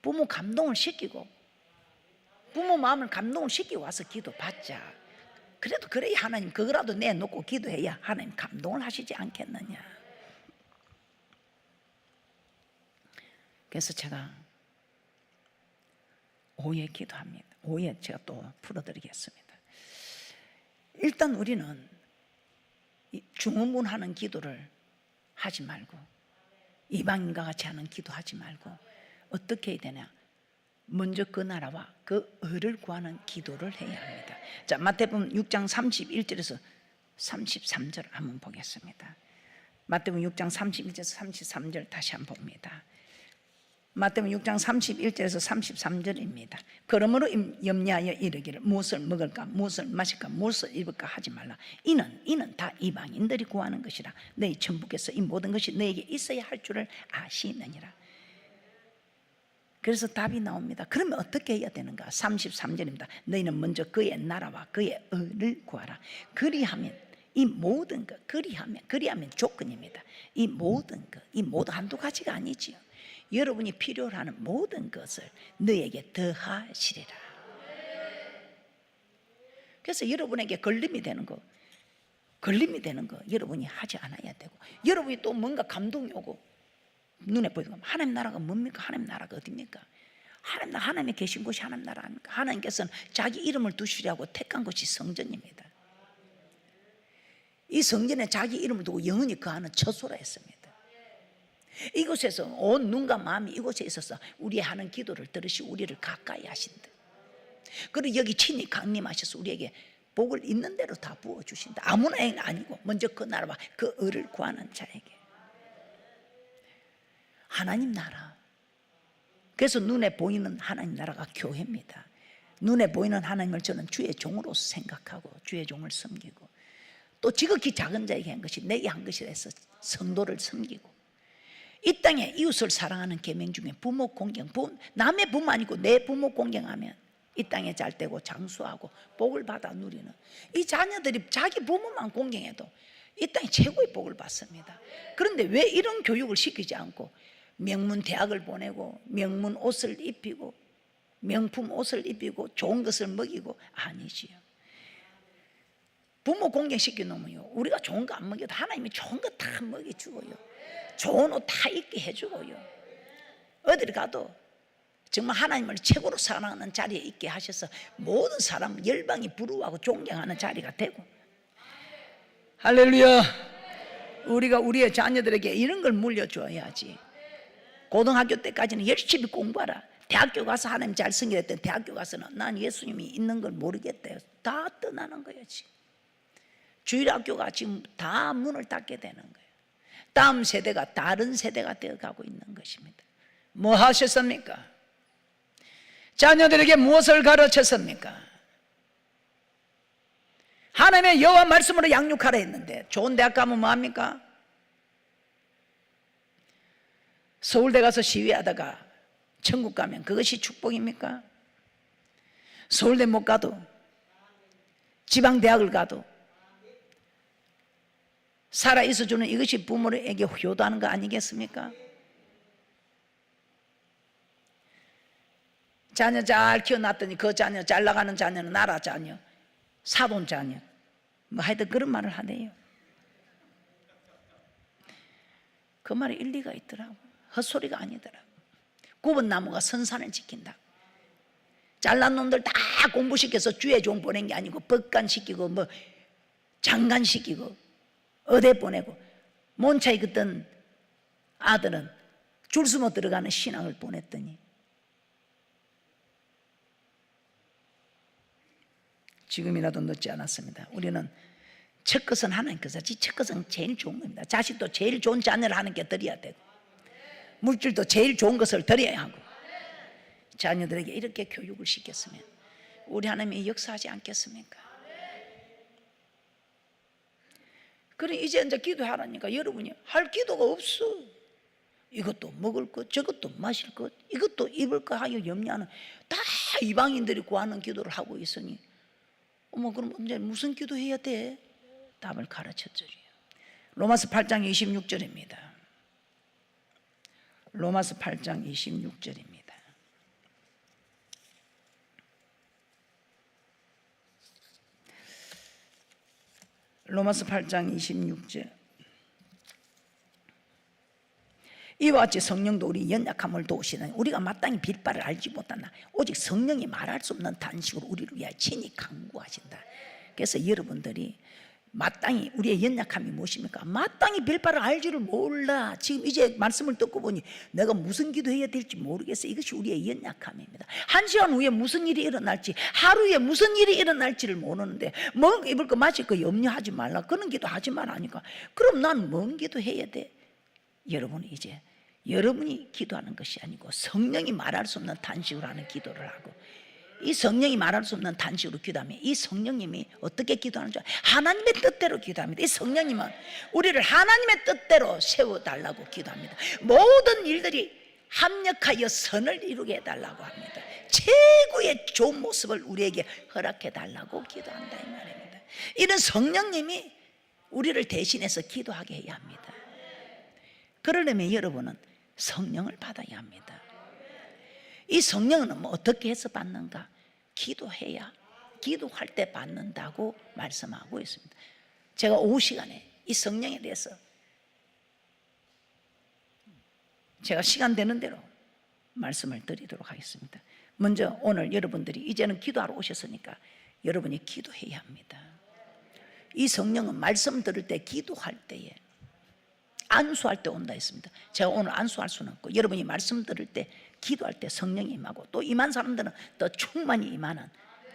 부모 감동을 시키고 부모 마음을 감동을 시키고 와서 기도받자. 그래도 그래야 하나님 그거라도 내놓고 기도해야 하나님 감동을 하시지 않겠느냐. 그래서 제가 오후에 기도합니다. 오후에 제가 또 풀어드리겠습니다. 일단 우리는 중언부언하는 기도를 하지 말고 이방인과 같이 하는 기도하지 말고 어떻게 해야 되냐. 먼저 그 나라와 그 의를 구하는 기도를 해야 합니다. 자, 마태복음 6장 31절에서 33절 한번 보겠습니다. 마태복음 6장 31절에서 33절 다시 한번 봅니다. 마태복음 6장 31절에서 33절입니다. 그러므로 염려하여 이르기를 무엇을 먹을까 무엇을 마실까 무엇을 입을까 하지 말라. 이는 다 이방인들이 구하는 것이라. 너희 천부께서 이 모든 것이 너에게 있어야 할 줄을 아시느니라. 그래서 답이 나옵니다. 그러면 어떻게 해야 되는가? 33절입니다. 너희는 먼저 그의 나라와 그의 의를 구하라. 그리하면 이 모든 것 그리하면 조건입니다. 이 모든 한두 가지가 아니지요. 여러분이 필요로 하는 모든 것을 너에게 더하시리라. 그래서 여러분에게 걸림이 되는 거 여러분이 하지 않아야 되고 여러분이 또 뭔가 감동이 오고 눈에 보이고 하나님 나라가 뭡니까? 하나님 나라가 어디입니까? 하나님이 계신 곳이 하나님 나라 아닙니까? 하나님께서는 자기 이름을 두시려고 택한 곳이 성전입니다. 이 성전에 자기 이름을 두고 영원히 그 안은 처소라 했습니다. 이곳에서 온 눈과 마음이 이곳에 있어서 우리의 하는 기도를 들으시고 우리를 가까이 하신다. 그리고 여기 친히 강림하셔서 우리에게 복을 있는 대로 다 부어주신다. 아무나 아니고 먼저 그 나라와 그 의를 구하는 자에게 하나님 나라. 그래서 눈에 보이는 하나님 나라가 교회입니다. 눈에 보이는 하나님을 저는 주의 종으로서 생각하고 주의 종을 섬기고 또 지극히 작은 자에게 한 것이 내게 한 것이라 해서 성도를 섬기고 이 땅에 이웃을 사랑하는 계명 중에 부모 공경, 남의 부모 아니고 내 부모 공경하면 이 땅에 잘 되고 장수하고 복을 받아 누리는 이 자녀들이 자기 부모만 공경해도 이 땅에 최고의 복을 받습니다. 그런데 왜 이런 교육을 시키지 않고 명문 대학을 보내고 명문 옷을 입히고 명품 옷을 입히고 좋은 것을 먹이고 아니지요. 부모 공경시켜 놓으면요 우리가 좋은 거 안 먹여도 하나님이 좋은 거 다 먹여주고요 좋은 옷 다 입게 해주고요 어디를 가도 정말 하나님을 최고로 사랑하는 자리에 있게 하셔서 모든 사람 열방이 부러워하고 존경하는 자리가 되고 할렐루야. 우리가 우리의 자녀들에게 이런 걸 물려줘야지. 고등학교 때까지는 열심히 공부하라. 대학교 가서 하나님 잘 섬기랬더니 대학교 가서는 난 예수님이 있는 걸 모르겠대요. 다 떠나는 거예요. 지금 주일학교가 지금 다 문을 닫게 되는 거예요. 다음 세대가 다른 세대가 되어가고 있는 것입니다. 뭐 하셨습니까? 자녀들에게 무엇을 가르쳤습니까? 하나님의 여호와 말씀으로 양육하라 했는데 좋은 대학 가면 뭐합니까? 서울대 가서 시위하다가 천국 가면 그것이 축복입니까? 서울대 못 가도 지방대학을 가도 살아있어주는 이것이 부모에게 효도하는 거 아니겠습니까? 자녀 잘 키워놨더니 그 자녀 잘 나가는 자녀는 나라 자녀 사돈 자녀 뭐 하여튼 그런 말을 하네요. 그 말에 일리가 있더라고. 헛소리가 아니더라고. 굽은 나무가 선산을 지킨다. 잘난 놈들 다 공부시켜서 주의 종 보낸 게 아니고 법관시키고 뭐 장관시키고 어디 보내고, 몬차에 긋던 아들은 줄 서못 들어가는 신앙을 보냈더니 지금이라도 늦지 않았습니다. 우리는 첫 것은 하나님께서, 첫 것은 제일 좋은 겁니다. 자식도 제일 좋은 자녀를 하나님께 드려야 되고, 물질도 제일 좋은 것을 드려야 하고, 자녀들에게 이렇게 교육을 시켰으면 우리 하나님이 역사하지 않겠습니까? 그래 이제 기도하라니까 여러분이 할 기도가 없어. 이것도 먹을 것, 저것도 마실 것, 이것도 입을 것 하여 염려하는, 다 이방인들이 구하는 기도를 하고 있으니 그럼 이제 무슨 기도해야 돼? 답을 가르쳐줘요. 로마서 8장 26절입니다. 로마서 8장 26절입니다. 로마서 8장 26절. 이와 같이 성령도 우리 연약함을 도우시는, 우리가 마땅히 빌 바를 알지 못한다. 오직 성령이 말할 수 없는 단식으로 우리를 위하여 친히 간구하신다. 그래서 여러분들이 마땅히 우리의 연약함이 무엇입니까? 마땅히 빌 바를 알지를 몰라. 지금 이제 말씀을 듣고 보니 내가 무슨 기도해야 될지 모르겠어. 이것이 우리의 연약함입니다. 한 시간 후에 무슨 일이 일어날지, 하루에 무슨 일이 일어날지를 모르는데 먹을 거 입을 거 마실 거 염려하지 말라, 그런 기도하지 말라니까. 그럼 난 뭔 기도해야 돼? 여러분이 이제 여러분이 기도하는 것이 아니고 성령이 말할 수 없는 단식으로 하는 기도를 하고, 이 성령이 말할 수 없는 단식으로 기도하면 이 성령님이 어떻게 기도하는 줄 하나님의 뜻대로 기도합니다. 이 성령님은 우리를 하나님의 뜻대로 세워달라고 기도합니다. 모든 일들이 합력하여 선을 이루게 해달라고 합니다. 최고의 좋은 모습을 우리에게 허락해달라고 기도한다 이 말입니다. 이런 성령님이 우리를 대신해서 기도하게 해야 합니다. 그러려면 여러분은 성령을 받아야 합니다. 이 성령은 어떻게 해서 받는가? 기도해야, 기도할 때 받는다고 말씀하고 있습니다. 제가 오후 시간에 이 성령에 대해서 제가 시간 되는 대로 말씀을 드리도록 하겠습니다. 먼저 오늘 여러분들이 이제는 기도하러 오셨으니까 여러분이 기도해야 합니다. 이 성령은 말씀 들을 때, 기도할 때에, 안수할 때 온다 했습니다. 제가 오늘 안수할 수는 없고 여러분이 말씀 들을 때, 기도할 때 성령이 임하고, 또 임한 사람들은 더 충만히 임하는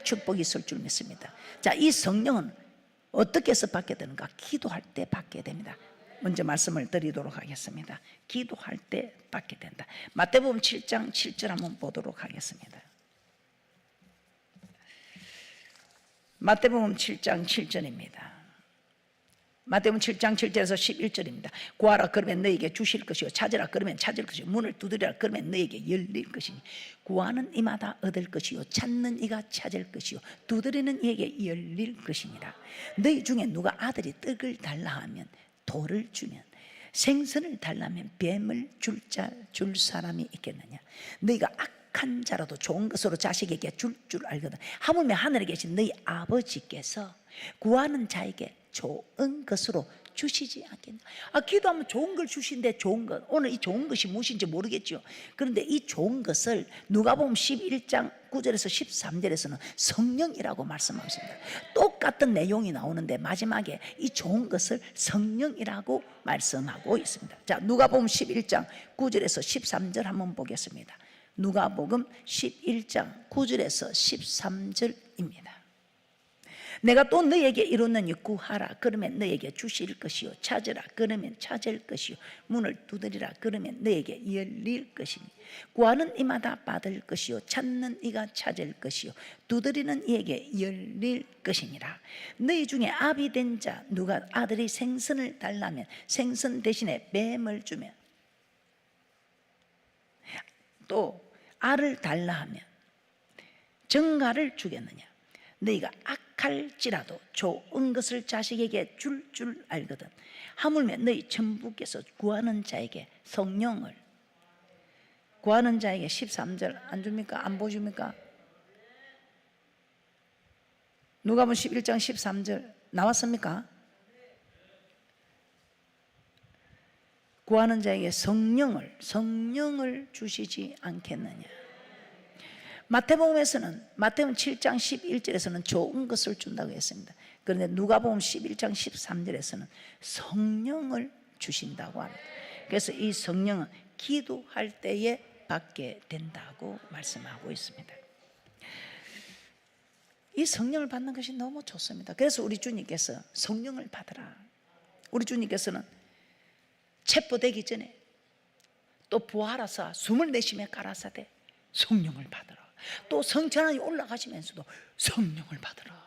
축복이 있을 줄 믿습니다. 자, 이 성령은 어떻게 해서 받게 되는가? 기도할 때 받게 됩니다. 먼저 말씀을 드리도록 하겠습니다. 기도할 때 받게 된다. 마태복음 7장 7절 한번 보도록 하겠습니다. 마태복음 7장 7절입니다. 마태복음 7장 7절에서 11절입니다. 구하라 그러면 너에게 주실 것이요, 찾으라 그러면 찾을 것이요, 문을 두드리라 그러면 너에게 열릴 것이니, 구하는 이마다 얻을 것이요, 찾는 이가 찾을 것이요, 두드리는 이에게 열릴 것이니라. 너희 중에 누가 아들이 떡을 달라 하면 돌을 주면, 생선을 달라면 뱀을 줄 사람이 있겠느냐? 너희가 악한 자라도 좋은 것으로 자식에게 줄 알거든. 하물며 하늘에 계신 너희 아버지께서 구하는 자에게 좋은 것으로 주시지 않겠나? 기도하면 좋은 걸 주신대. 좋은 것, 오늘 이 좋은 것이 무엇인지 모르겠죠. 그런데 이 좋은 것을 누가복음 11장 9절에서 13절에서는 성령이라고 말씀하고 있습니다. 똑같은 내용이 나오는데 마지막에 이 좋은 것을 성령이라고 말씀하고 있습니다. 자, 누가복음 11장 9절에서 13절 한번 보겠습니다. 누가복음 11장 9절에서 13절입니다. 내가 또 너에게 이루느니, 구하라 그러면 너에게 주실 것이요, 찾으라 그러면 찾을 것이요, 문을 두드리라 그러면 너에게 열릴 것이니, 구하는 이마다 받을 것이요, 찾는 이가 찾을 것이요, 두드리는 이에게 열릴 것이니라. 너희 중에 아비 된 자 누가 아들이 생선을 달라면 생선 대신에 뱀을 주면, 또 알을 달라 하면 정갈을 주겠느냐? 너희가 악할지라도 좋은 것을 자식에게 줄 알거든. 하물며 너희 천부께서 구하는 자에게 성령을, 구하는 자에게 13절 안 줍니까? 안 보여줍니까? 누가복음 11장 13절 나왔습니까? 구하는 자에게 성령을 주시지 않겠느냐? 마태복음에서는, 마태복음 7장 11절에서는 좋은 것을 준다고 했습니다. 그런데 누가복음 11장 13절에서는 성령을 주신다고 합니다. 그래서 이 성령은 기도할 때에 받게 된다고 말씀하고 있습니다. 이 성령을 받는 것이 너무 좋습니다. 그래서 우리 주님께서 성령을 받으라. 우리 주님께서는 체포되기 전에 또 부활하사 숨을 내쉬며 가라사대 성령을 받으라. 또 성천하에 올라가시면서도 성령을 받으라.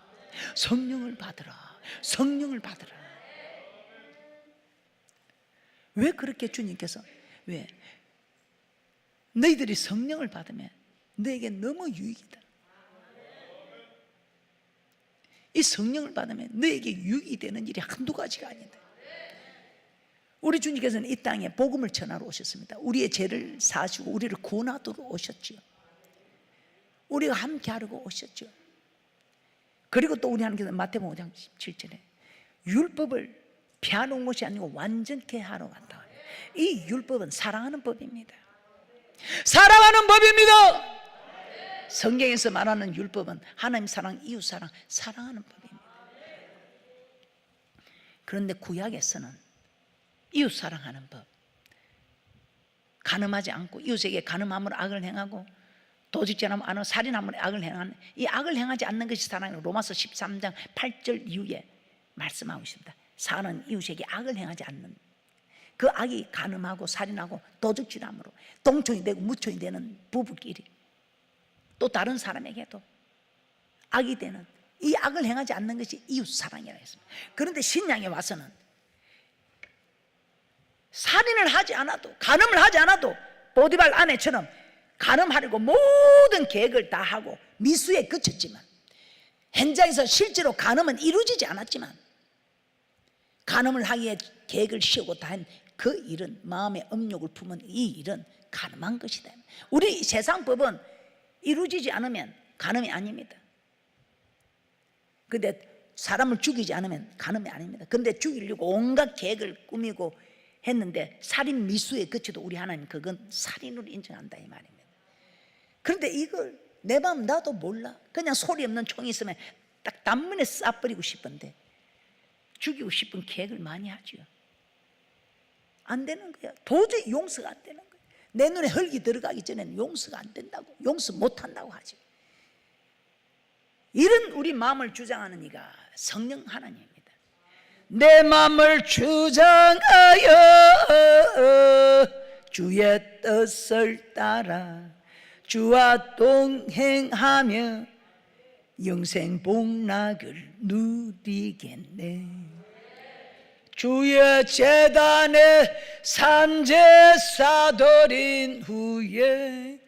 성령을 받으라. 성령을 받으라. 왜 그렇게 주님께서 왜? 너희들이 성령을 받으면 너에게 너무 유익이다. 이 성령을 받으면 너에게 유익이 되는 일이 한두 가지가 아닌데, 우리 주님께서는 이 땅에 복음을 전하러 오셨습니다. 우리의 죄를 사시고 우리를 구원하도록 오셨지요. 우리가 함께 하려고 오셨죠. 그리고 또 우리 하나님께서 마태복음 5장 17절에 율법을 펴놓은 것이 아니고 완전케 하러 갔다. 이 율법은 사랑하는 법입니다. 사랑하는 법입니다. 성경에서 말하는 율법은 하나님 사랑, 이웃 사랑, 사랑하는 법입니다. 그런데 구약에서는 이웃 사랑하는 법, 간음하지 않고 이웃에게 간음함으로 악을 행하고 도둑질 하면 살인함으로 악을 행하는, 이 악을 행하지 않는 것이 사랑이라고 로마서 13장 8절 이후에 말씀하고 있습니다. 사랑은 이웃에게 악을 행하지 않는, 그 악이 간음하고 살인하고 도둑질함으로 동총이 되고 무총이 되는 부부끼리, 또 다른 사람에게도 악이 되는 이 악을 행하지 않는 것이 이웃 사랑이라고 했습니다. 그런데 신약에 와서는 살인을 하지 않아도, 간음을 하지 않아도 보디발 아내처럼 간음하려고 모든 계획을 다 하고 미수에 그쳤지만, 현장에서 실제로 간음은 이루어지지 않았지만 간음을 하기에 계획을 씌우고 다 한 그 일은, 마음의 음욕을 품은 이 일은 간음한 것이다. 우리 세상 법은 이루어지지 않으면 간음이 아닙니다. 그런데 사람을 죽이지 않으면 간음이 아닙니다. 그런데 죽이려고 온갖 계획을 꾸미고 했는데 살인 미수에 그쳐도 우리 하나님 그건 살인으로 인정한다 이 말입니다. 그런데 이걸 내 마음 나도 몰라, 그냥 소리 없는 총이 있으면 딱 단문에 쏴버리고 싶은데 죽이고 싶은 계획을 많이 하죠. 안 되는 거야. 도저히 용서가 안 되는 거야. 내 눈에 흙이 들어가기 전에는 용서가 안 된다고, 용서 못한다고 하죠. 이런 우리 마음을 주장하는 이가 성령 하나님입니다. 내 마음을 주장하여 주의 뜻을 따라 주와 동행하며 영생 복락을 누리겠네. 주의 제단에 산제사 드린 후에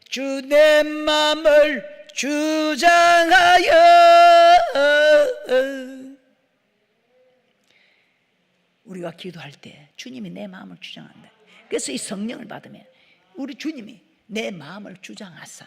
주 내 맘을 주장하여, 우리가 기도할 때 주님이 내 마음을 주장한다. 그래서 이 성령을 받으면 우리 주님이 내 마음을 주장하사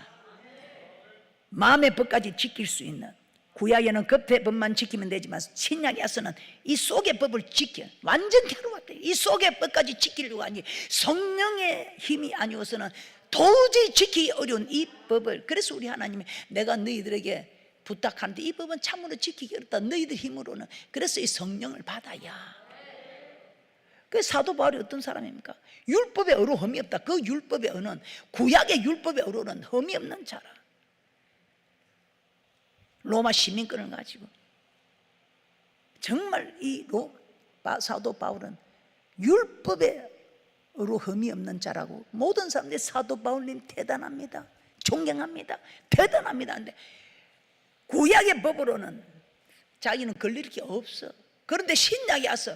마음의 법까지 지킬 수 있는, 구약에는 겉의 법만 지키면 되지만 신약에 와서는 이 속의 법을 지켜 완전히 하러 왔대. 이 속의 법까지 지키려고 하니 성령의 힘이 아니어서는 도저히 지키기 어려운 이 법을, 그래서 우리 하나님이 내가 너희들에게 부탁하는데 이 법은 참으로 지키기 어렵다, 너희들 힘으로는. 그래서 이 성령을 받아야. 그 사도 바울이 어떤 사람입니까? 율법의 어로 흠이 없다. 그 율법의 어는, 구약의 율법의 어로는 흠이 없는 자라. 로마 시민권을 가지고 정말 이 사도 바울은 율법의 어로 흠이 없는 자라고 모든 사람들이 사도 바울님 대단합니다, 존경합니다, 대단합니다. 근데 구약의 법으로는 자기는 걸릴 게 없어. 그런데 신약에 와서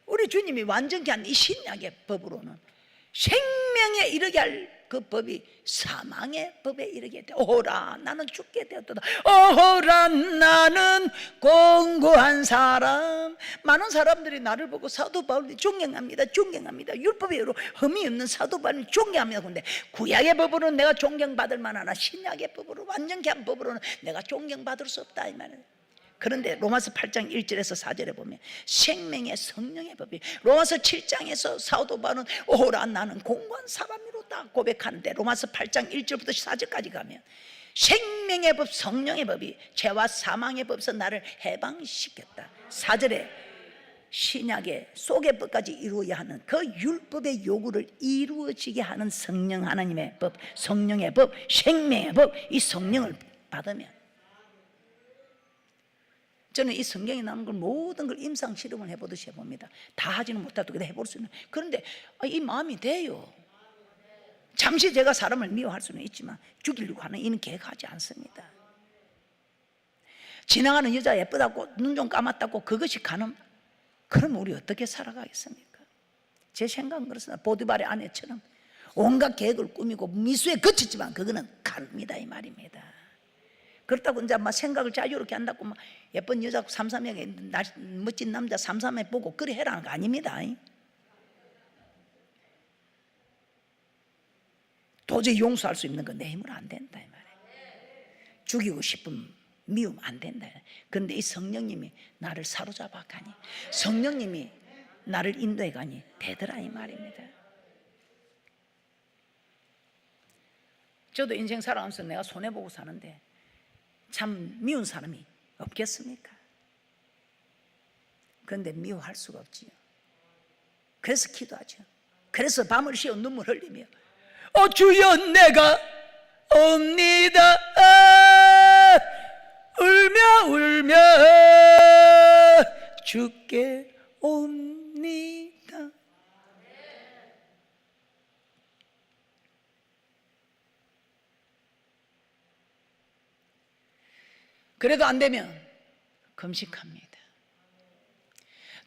우리 주님이 완전히 한 이 신약의 법으로는 생명에 이르게 할 그 법이 사망의 법에 이르게 돼. 오호라 나는 죽게 되었도다. 오호라 나는 공고한 사람. 많은 사람들이 나를 보고 사도 바울이 존경합니다, 존경합니다, 율법으로 흠이 없는 사도 바울을 존경합니다. 그런데 구약의 법으로는 내가 존경받을 만하나 신약의 법으로, 완전히 한 법으로는 내가 존경받을 수 없다 이 말이에요. 그런데 로마서 8장 1절에서 4절에 보면 생명의 성령의 법이, 로마서 7장에서 사도 바울은 오호라 나는 공고한 사람이로다 고백하는데 로마서 8장 1절부터 4절까지 가면 생명의 법, 성령의 법이 죄와 사망의 법에서 나를 해방시켰다. 4절에 신약의 속의 법까지 이루어야 하는 그 율법의 요구를 이루어지게 하는 성령 하나님의 법, 성령의 법, 생명의 법, 이 성령을 받으면, 저는 이 성경에 나오는 걸 모든 걸 임상 실험을 해보듯이 해봅니다. 다 하지는 못해도 그래도 해볼 수 있는. 그런데 이 마음이 돼요. 잠시 제가 사람을 미워할 수는 있지만 죽이려고 하는 이는 계획하지 않습니다. 지나가는 여자 예쁘다고 눈 좀 감았다고 그것이 가능? 그럼 우리 어떻게 살아가겠습니까? 제 생각은 그렇습니다. 보디발의 아내처럼 온갖 계획을 꾸미고 미수에 그쳤지만 그거는 가능이다 이 말입니다. 그렇다고 이제 막 생각을 자유롭게 한다고 막 예쁜 여자 삼삼하게 멋진 남자 삼삼해 보고 그래 해라는 거 아닙니다. 도저히 용서할 수 있는 건 내 힘으로 안 된다 이 말이에요. 죽이고 싶으면 미우면 안 된다. 그런데 이 성령님이 나를 사로잡아 가니, 성령님이 나를 인도해 가니 되더라 이 말입니다. 저도 인생 살아가면서 내가 손해보고 사는데 참 미운 사람이 없겠습니까? 그런데 미워할 수가 없지요. 그래서 기도하죠. 그래서 밤을 새워 눈물 흘리며 주여 내가 옵니다. 울며 울며 주께 옵니다. 그래도 안 되면 금식합니다.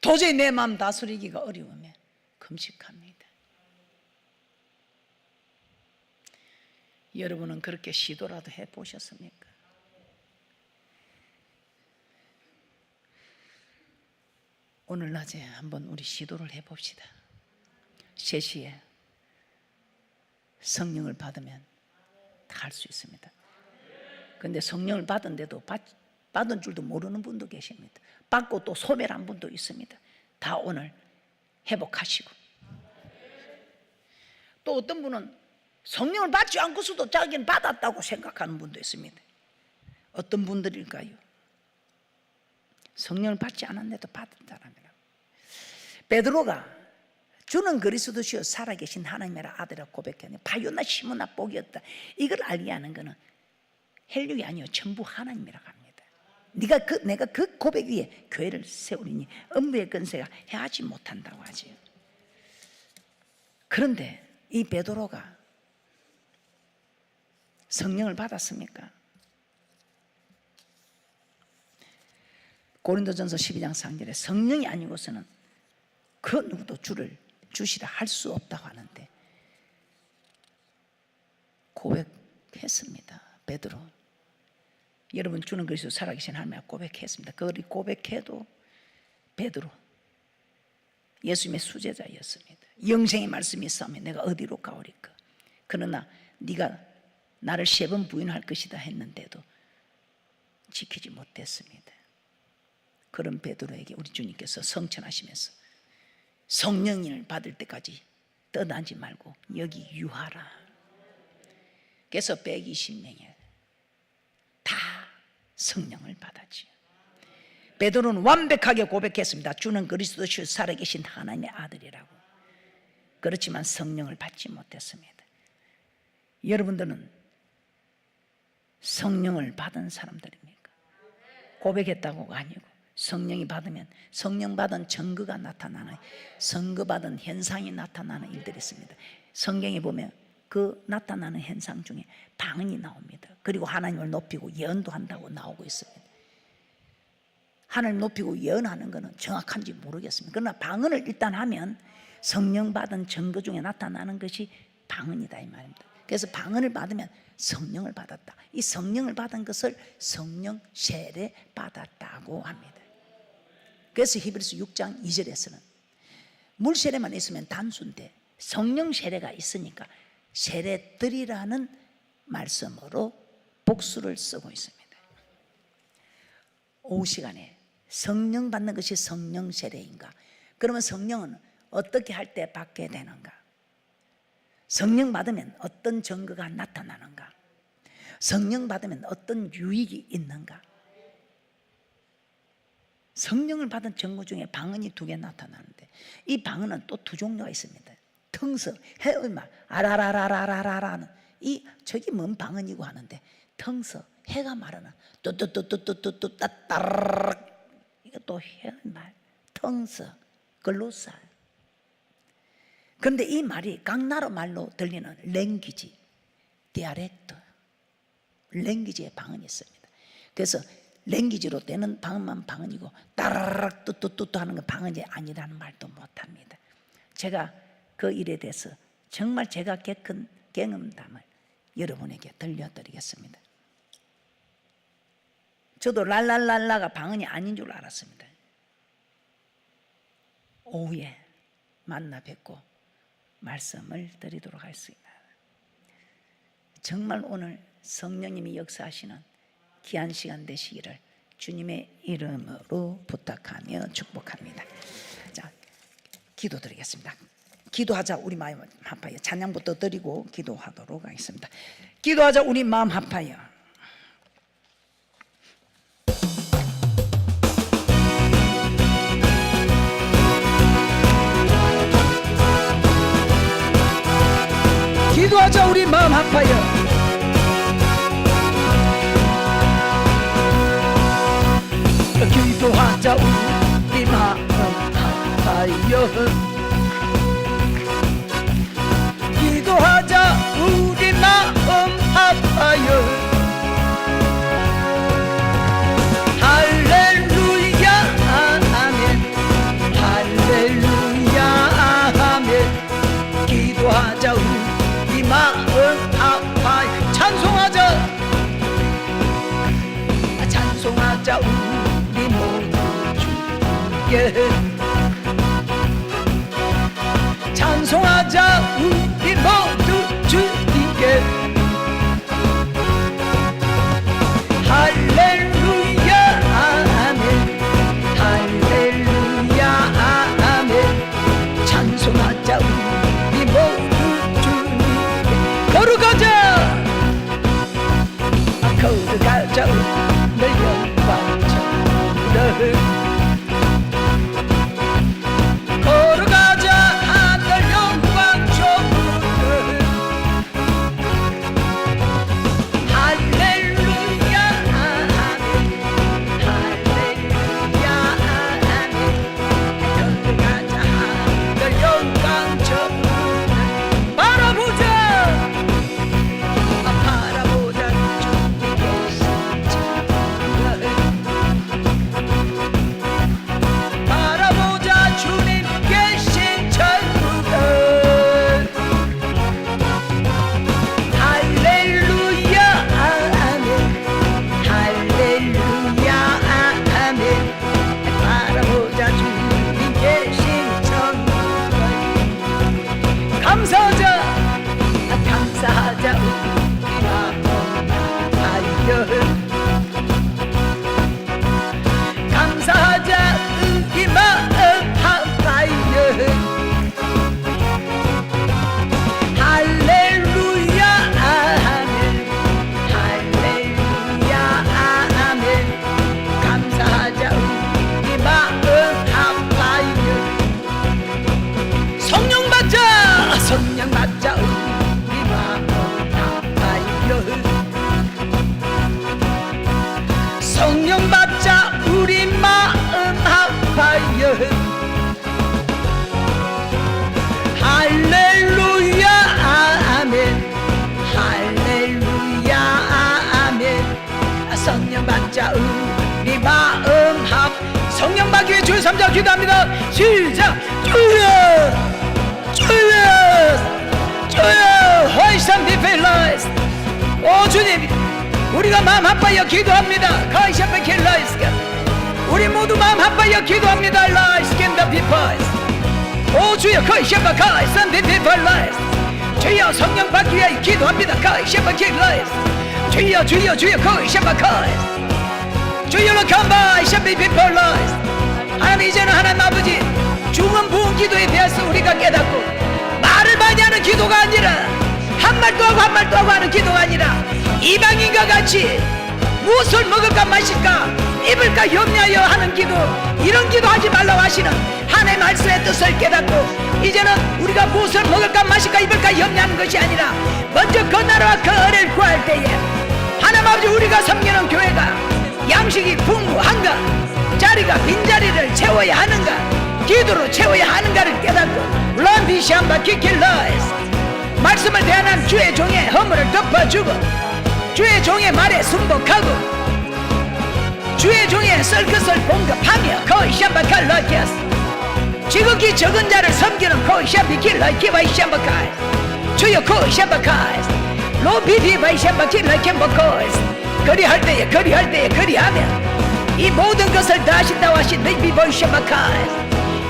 도저히 내 마음 다스리기가 어려우면 금식합니다. 여러분은 그렇게 시도라도 해보셨습니까? 오늘 낮에 한번 우리 시도를 해봅시다. 3시에 성령을 받으면 다 할 수 있습니다. 그런데 성령을 받은데도 받은 줄도 모르는 분도 계십니다. 받고 또 소멸한 분도 있습니다. 다 오늘 회복하시고, 또 어떤 분은 성령을 받지 않고서도 자기는 받았다고 생각하는 분도 있습니다. 어떤 분들일까요? 성령을 받지 않았는데도 받은 사람이라고. 베드로가 주는 그리스도시요 살아계신 하나님의 아들이라고 고백했는데 바요나 시모나 복이었다. 이걸 알게 하는 것은 헬육이 아니요 전부 하나님이라고 합니다. 내가 그 고백 위에 교회를 세우리니 음부의 권세가 해하지 못한다고 하지요. 그런데 이 베드로가 성령을 받았습니까? 고린도전서 12장 3절에 성령이 아니고서는 그 누구도 주를 주시라 할 수 없다고 하는데 고백했습니다. 베드로, 여러분 주는 그리스도 살아계신 하나님 고백했습니다. 그걸 고백해도 베드로 예수님의 수제자였습니다. 영생의 말씀이 있으면 내가 어디로 가오리까? 그러나 네가 나를 3번 부인할 것이다 했는데도 지키지 못했습니다. 그런 베드로에게 우리 주님께서 성천하시면서 성령을 받을 때까지 떠나지 말고 여기 유하라. 그래서 120명이 다 성령을 받았지요. 베드로는 완벽하게 고백했습니다. 주는 그리스도시요 살아계신 하나님의 아들이라고. 그렇지만 성령을 받지 못했습니다. 여러분들은 성령을 받은 사람들입니까? 고백했다고가 아니고 성령이 받으면 성령 받은 증거가 나타나는, 선거 받은 현상이 나타나는 일들이 있습니다. 성경에 보면 그 나타나는 현상 중에 방언이 나옵니다. 그리고 하나님을 높이고 예언도 한다고 나오고 있습니다. 하나님 높이고 예언하는 것은 정확한지 모르겠습니다. 그러나 방언을 일단 하면 성령 받은 증거 중에 나타나는 것이 방언이다 이 말입니다. 그래서 방언을 받으면 성령을 받았다. 이 성령을 받은 것을 성령 세례 받았다고 합니다. 그래서 히브리서 6장 2절에서는 물 세례만 있으면 단순인데 성령 세례가 있으니까 세례들이라는 말씀으로 복수를 쓰고 있습니다. 오후 시간에 성령 받는 것이 성령 세례인가? 그러면 성령은 어떻게 할 때 받게 되는가? 성령 받으면 어떤 증거가 나타나는가? 성령 받으면 어떤 유익이 있는가? 성령을 받은 정거 중에 방언이 2개 나타나는데 이 방언은 또 2 종류가 있습니다. 텅스, 해의 말, 아라라라라라라는 이 저기 뭔 방언이고 하는데 텅스, 해가 말하는 뚜뚜뚜뚜뚜뚜뚜 따따르르 이것도 해의 말, 텅스, 글로사. 그런데 이 말이 각 나라 말로 들리는 랭귀지, 디아렉트, 랭귀지의 방언이 있습니다. 그래서 랭귀지로 되는 방언만 방언이고 따라락 뚜뚜뚜뚜 하는 건 방언이 아니라는 말도 못합니다. 제가 그 일에 대해서 정말 제가 겪은 경험담을 여러분에게 들려드리겠습니다. 저도 랄랄랄라가 방언이 아닌 줄 알았습니다. 오후에 만나 뵙고 말씀을 드리도록 하겠습니다. 정말 오늘 성령님이 역사하시는 귀한 시간 되시기를 주님의 이름으로 부탁하며 축복합니다. 자, 기도드리겠습니다. 기도하자. 우리 마음 합하여 찬양부터 드리고 기도하도록 하겠습니다. 기도하자. 우리 마음 합하여. 기도하자. 우리 마음 합하여. 기도하자. 우리 마음 합하여. 기도하자. 우리 마음 합하여. 할렐루야 아멘. 할렐루야 아멘. 기도하자. 우리 마음 합하여. 찬송하자. 찬송하자. 우리 모두 주께. 찬송하자. 우리 모두 주님께. 할렐루야 아멘. 할렐루야 아멘. 찬송하자. 우리 모두 주님께. 걸어가자. 걸어가자. 내 영광 찾으러. 걸어가자. 하늘 영광 찾으러. 할렐루야 아멘. 할렐루야 아멘. 걸어가자. 하늘 영광 찾으러. 바라보자. 바라보자. 주님께서 바라보자. 주님 계신 천국을. 할렐루야 아멘. 할렐루야 아멘. 바라보자. 주님 계신 천국을. 감사하자. 감사하자. 우리 마음 합하여. 감사하자. 우리 마음 합하여. 할렐루야 아멘. 할렐루야 아멘. 감사하자. 우리 마음 합하여. 성령 받자. 성령 받자. 우리 마음 합하여. 성령 받자. 우리 마음 합하여. 할렐루야 아멘. 할렐루야 아멘. 성령 받자. 우리 마음 합. 성령 받기 위해 주의 3자 기도합니다. 시작. 주여 주여 주여. 허이삼 디펠라이스. 오 주님, 우리가 마음 합하여 기도합니다. 가이샤페 킬라이스가. 우리 모두 마음 합하여 기도합니다. 라이스 캔다 피파이스. 오 주여 가이샤페 가이삼 디펠라이스. 주여 성령 받기 위하여 기도합니다. 가이샤페 킬라이스. 주여 주여 주여 가이샤페 가이스. 주여 컴바 샤페 피펠라이스. 하나님, 이제는 하나님 아버지 중언 부언 기도에 대해서 우리가 깨닫고 말을 많이 하는 기도가 아니라 한 말 또 하고 한 말 또 하고 하는 기도가 아니라 이방인과 같이 무엇을 먹을까 마실까 입을까 염려하여 하는 기도, 이런 기도 하지 말라고 하시는 하나님의 말씀의 뜻을 깨닫고 이제는 우리가 무엇을 먹을까 마실까 입을까 염려하는 것이 아니라 먼저 그 나라와 그 은혜를 구할 때에 하나님 아버지 우리가 섬기는 교회가 양식이 풍부한가, 자리가 빈자리를 채워야 하는가, 기도로 채워야 하는가를 깨닫고 런비샴바 키킬러에서 말씀을 대하는 주의 종의 허물을 덮어주고 주의 종의 말에 순복하고 주의 종의 쓸 것을 공급하며 거의 샴바칼러키아스 지극히 적은 자를 섬기는 거의 샴비킬러키바이 샴바카이 주여 거의 샴바카이스 로비비바이 샴바킬러키모코이스 그리할 때에 그리하면 이 모든 것을 다 하신다고 하신 리비보이 샴바카이스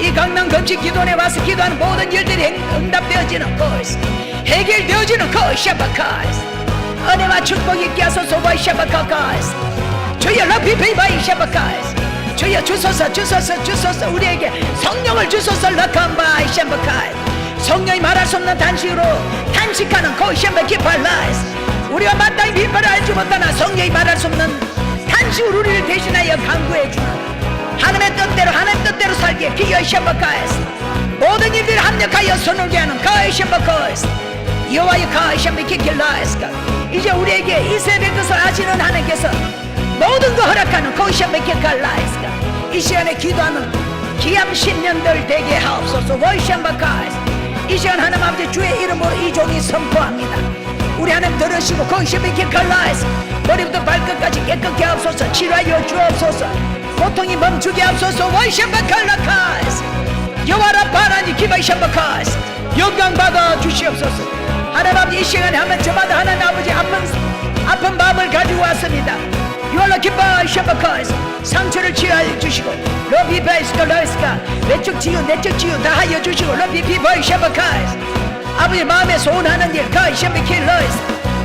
이 강남 금식 기도원에 와서 기도하는 모든 일들이 응답되어지는 것이 해결되어지는 것이 샤바카스 은혜와 축복이 있게 하소서 바이 샤바카스 주여 러피피바이 샤바카스 주여 주소서 우리에게 성령을 주소서 러칸바이 샤바카스 성령이 말할 수 없는 단식으로 단식하는 것이 샤바키팔라스 우리가 마땅히 비판을 알지 못하나 성령이 말할 수 없는 단식으로 우리를 대신하여 강구해 주는 하나님의 뜻대로 살기에 기여의 샤바카에스 모든 일들을 합력하여 선울게 하는 가의 샤바카에스 여호와의 가의 샤바키킬라에스가 이제 우리에게 있어야 될 것을 아시는 하나님께서 모든 거 허락하는 가의 샤바키킬라에스가 이 시간에 기도하는 기암 신년들 되게 하옵소서 와이 샤바카에스 이 시간 하나님 아버지 주의 이름으로 이 종이 선포합니다 우리 하나님 들으시고 가의 샤바키킬라에스 머리부터 발끝까지 깨끗게 하옵소서 치료하여 주옵소서 고통이 멈추게 하옵소서 와이샴바칼라카스 여호와라 바라니 기바이샴바카스 영광 받아 주시옵소서 하나님 아버지 이 시간에 하면 저마다 하나님 아버지 아픈 마음을 가지고 왔습니다 여호와라 기바이샴바카스 상처를 치유하여 주시고 러비바이스카 러이스카 외적 치유 내적 치유 다 하여 주시고 러비비바이샴바카스 아버지 마음에 소원하는 일 가이샴비킬러이스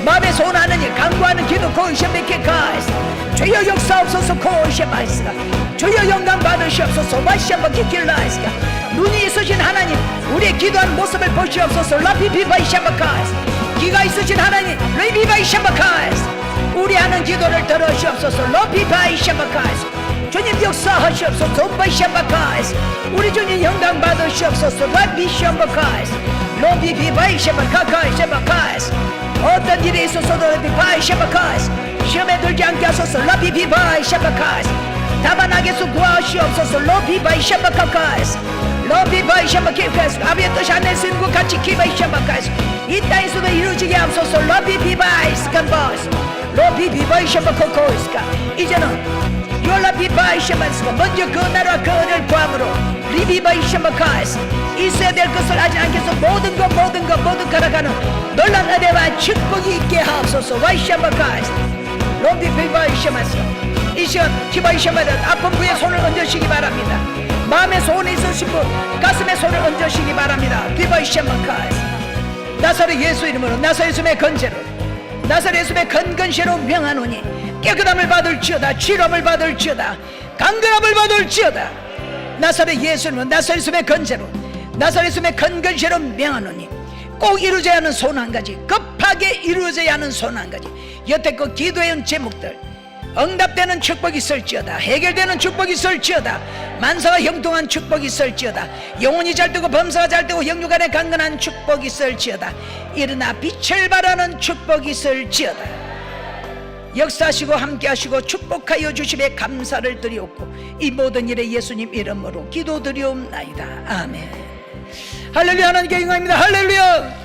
마음에 소원하는 일 강구하는 기도 고이샴비킬카스 주여 역사옵소서 코이샤바이스가 주여 영광 받으시옵소서 와이샤바키킬라이스가 눈이 있으신 하나님 우리의 기도한 모습을 보시옵소서 라피비바이샤바카이스 귀가 있으신 하나님 레비바이샤바카이스 우리 하는 기도를 들으시옵소서 라피바이샤바카이스 주님 역사하시옵소서 바이샤바카이스 우리 주님 영광 받으시옵소서 라비샤바카이스 로비비바이샤바카이스 어떤 일이 있어서도 라비바이샤바카이스 시험에 들지 않게 하소서 러비비바이 샤바카스 다반하게서 구하시옵소서 러비바이 샤바카스 러비바이 샤바카스 아비의 뜻이 안에 쓰는 것 같이 기바이 샤바카스 이 땅에서도 이루어지게 하소서 러비비바이 스칸바스 러비비바이 샤바카코스가 이제는 요라비바이 샤바스가 먼저 그 나라와 그 은혜를 구함으로 리비바이 샤바카스 있어야 될 것을 하지 않겠소 모든 것 걸어가는 놀란 은혜와 축복이 있게 하옵소서 와이 샤바카스 롬비비바이샤마스 이 시간 기바이샤마는 아픈 부에 손을 얹으시기 바랍니다 마음에 소원이 있으신 분 가슴에 손을 얹으시기 바랍니다 기바이샤마카스 나사렛 예수 이름으로 나사렛 예수의 건재로 나사렛 예수의 건건시로 명하노니 깨끗함을 받을지어다 치료함을 받을지어다 강건함을 받을지어다 나사렛 예수 이름으로 나사렛 예수의 건재로 나사렛 예수의 건건시로 명하노니 꼭 이루어져야 하는 소원 한 가지 급하게 이루어져야 하는 소원 한 가지 여태껏 기도해온 제목들 응답되는 축복이 있을지어다 해결되는 축복이 있을지어다 만사가 형통한 축복이 있을지어다 영혼이 잘되고 범사가 잘되고 영육간에 강건한 축복이 있을지어다 일어나 빛을 발하는 축복이 있을지어다 역사하시고 함께하시고 축복하여 주심에 감사를 드리옵고 이 모든 일에 예수님 이름으로 기도드리옵나이다 아멘 할렐루야 하나님께 영광입니다 할렐루야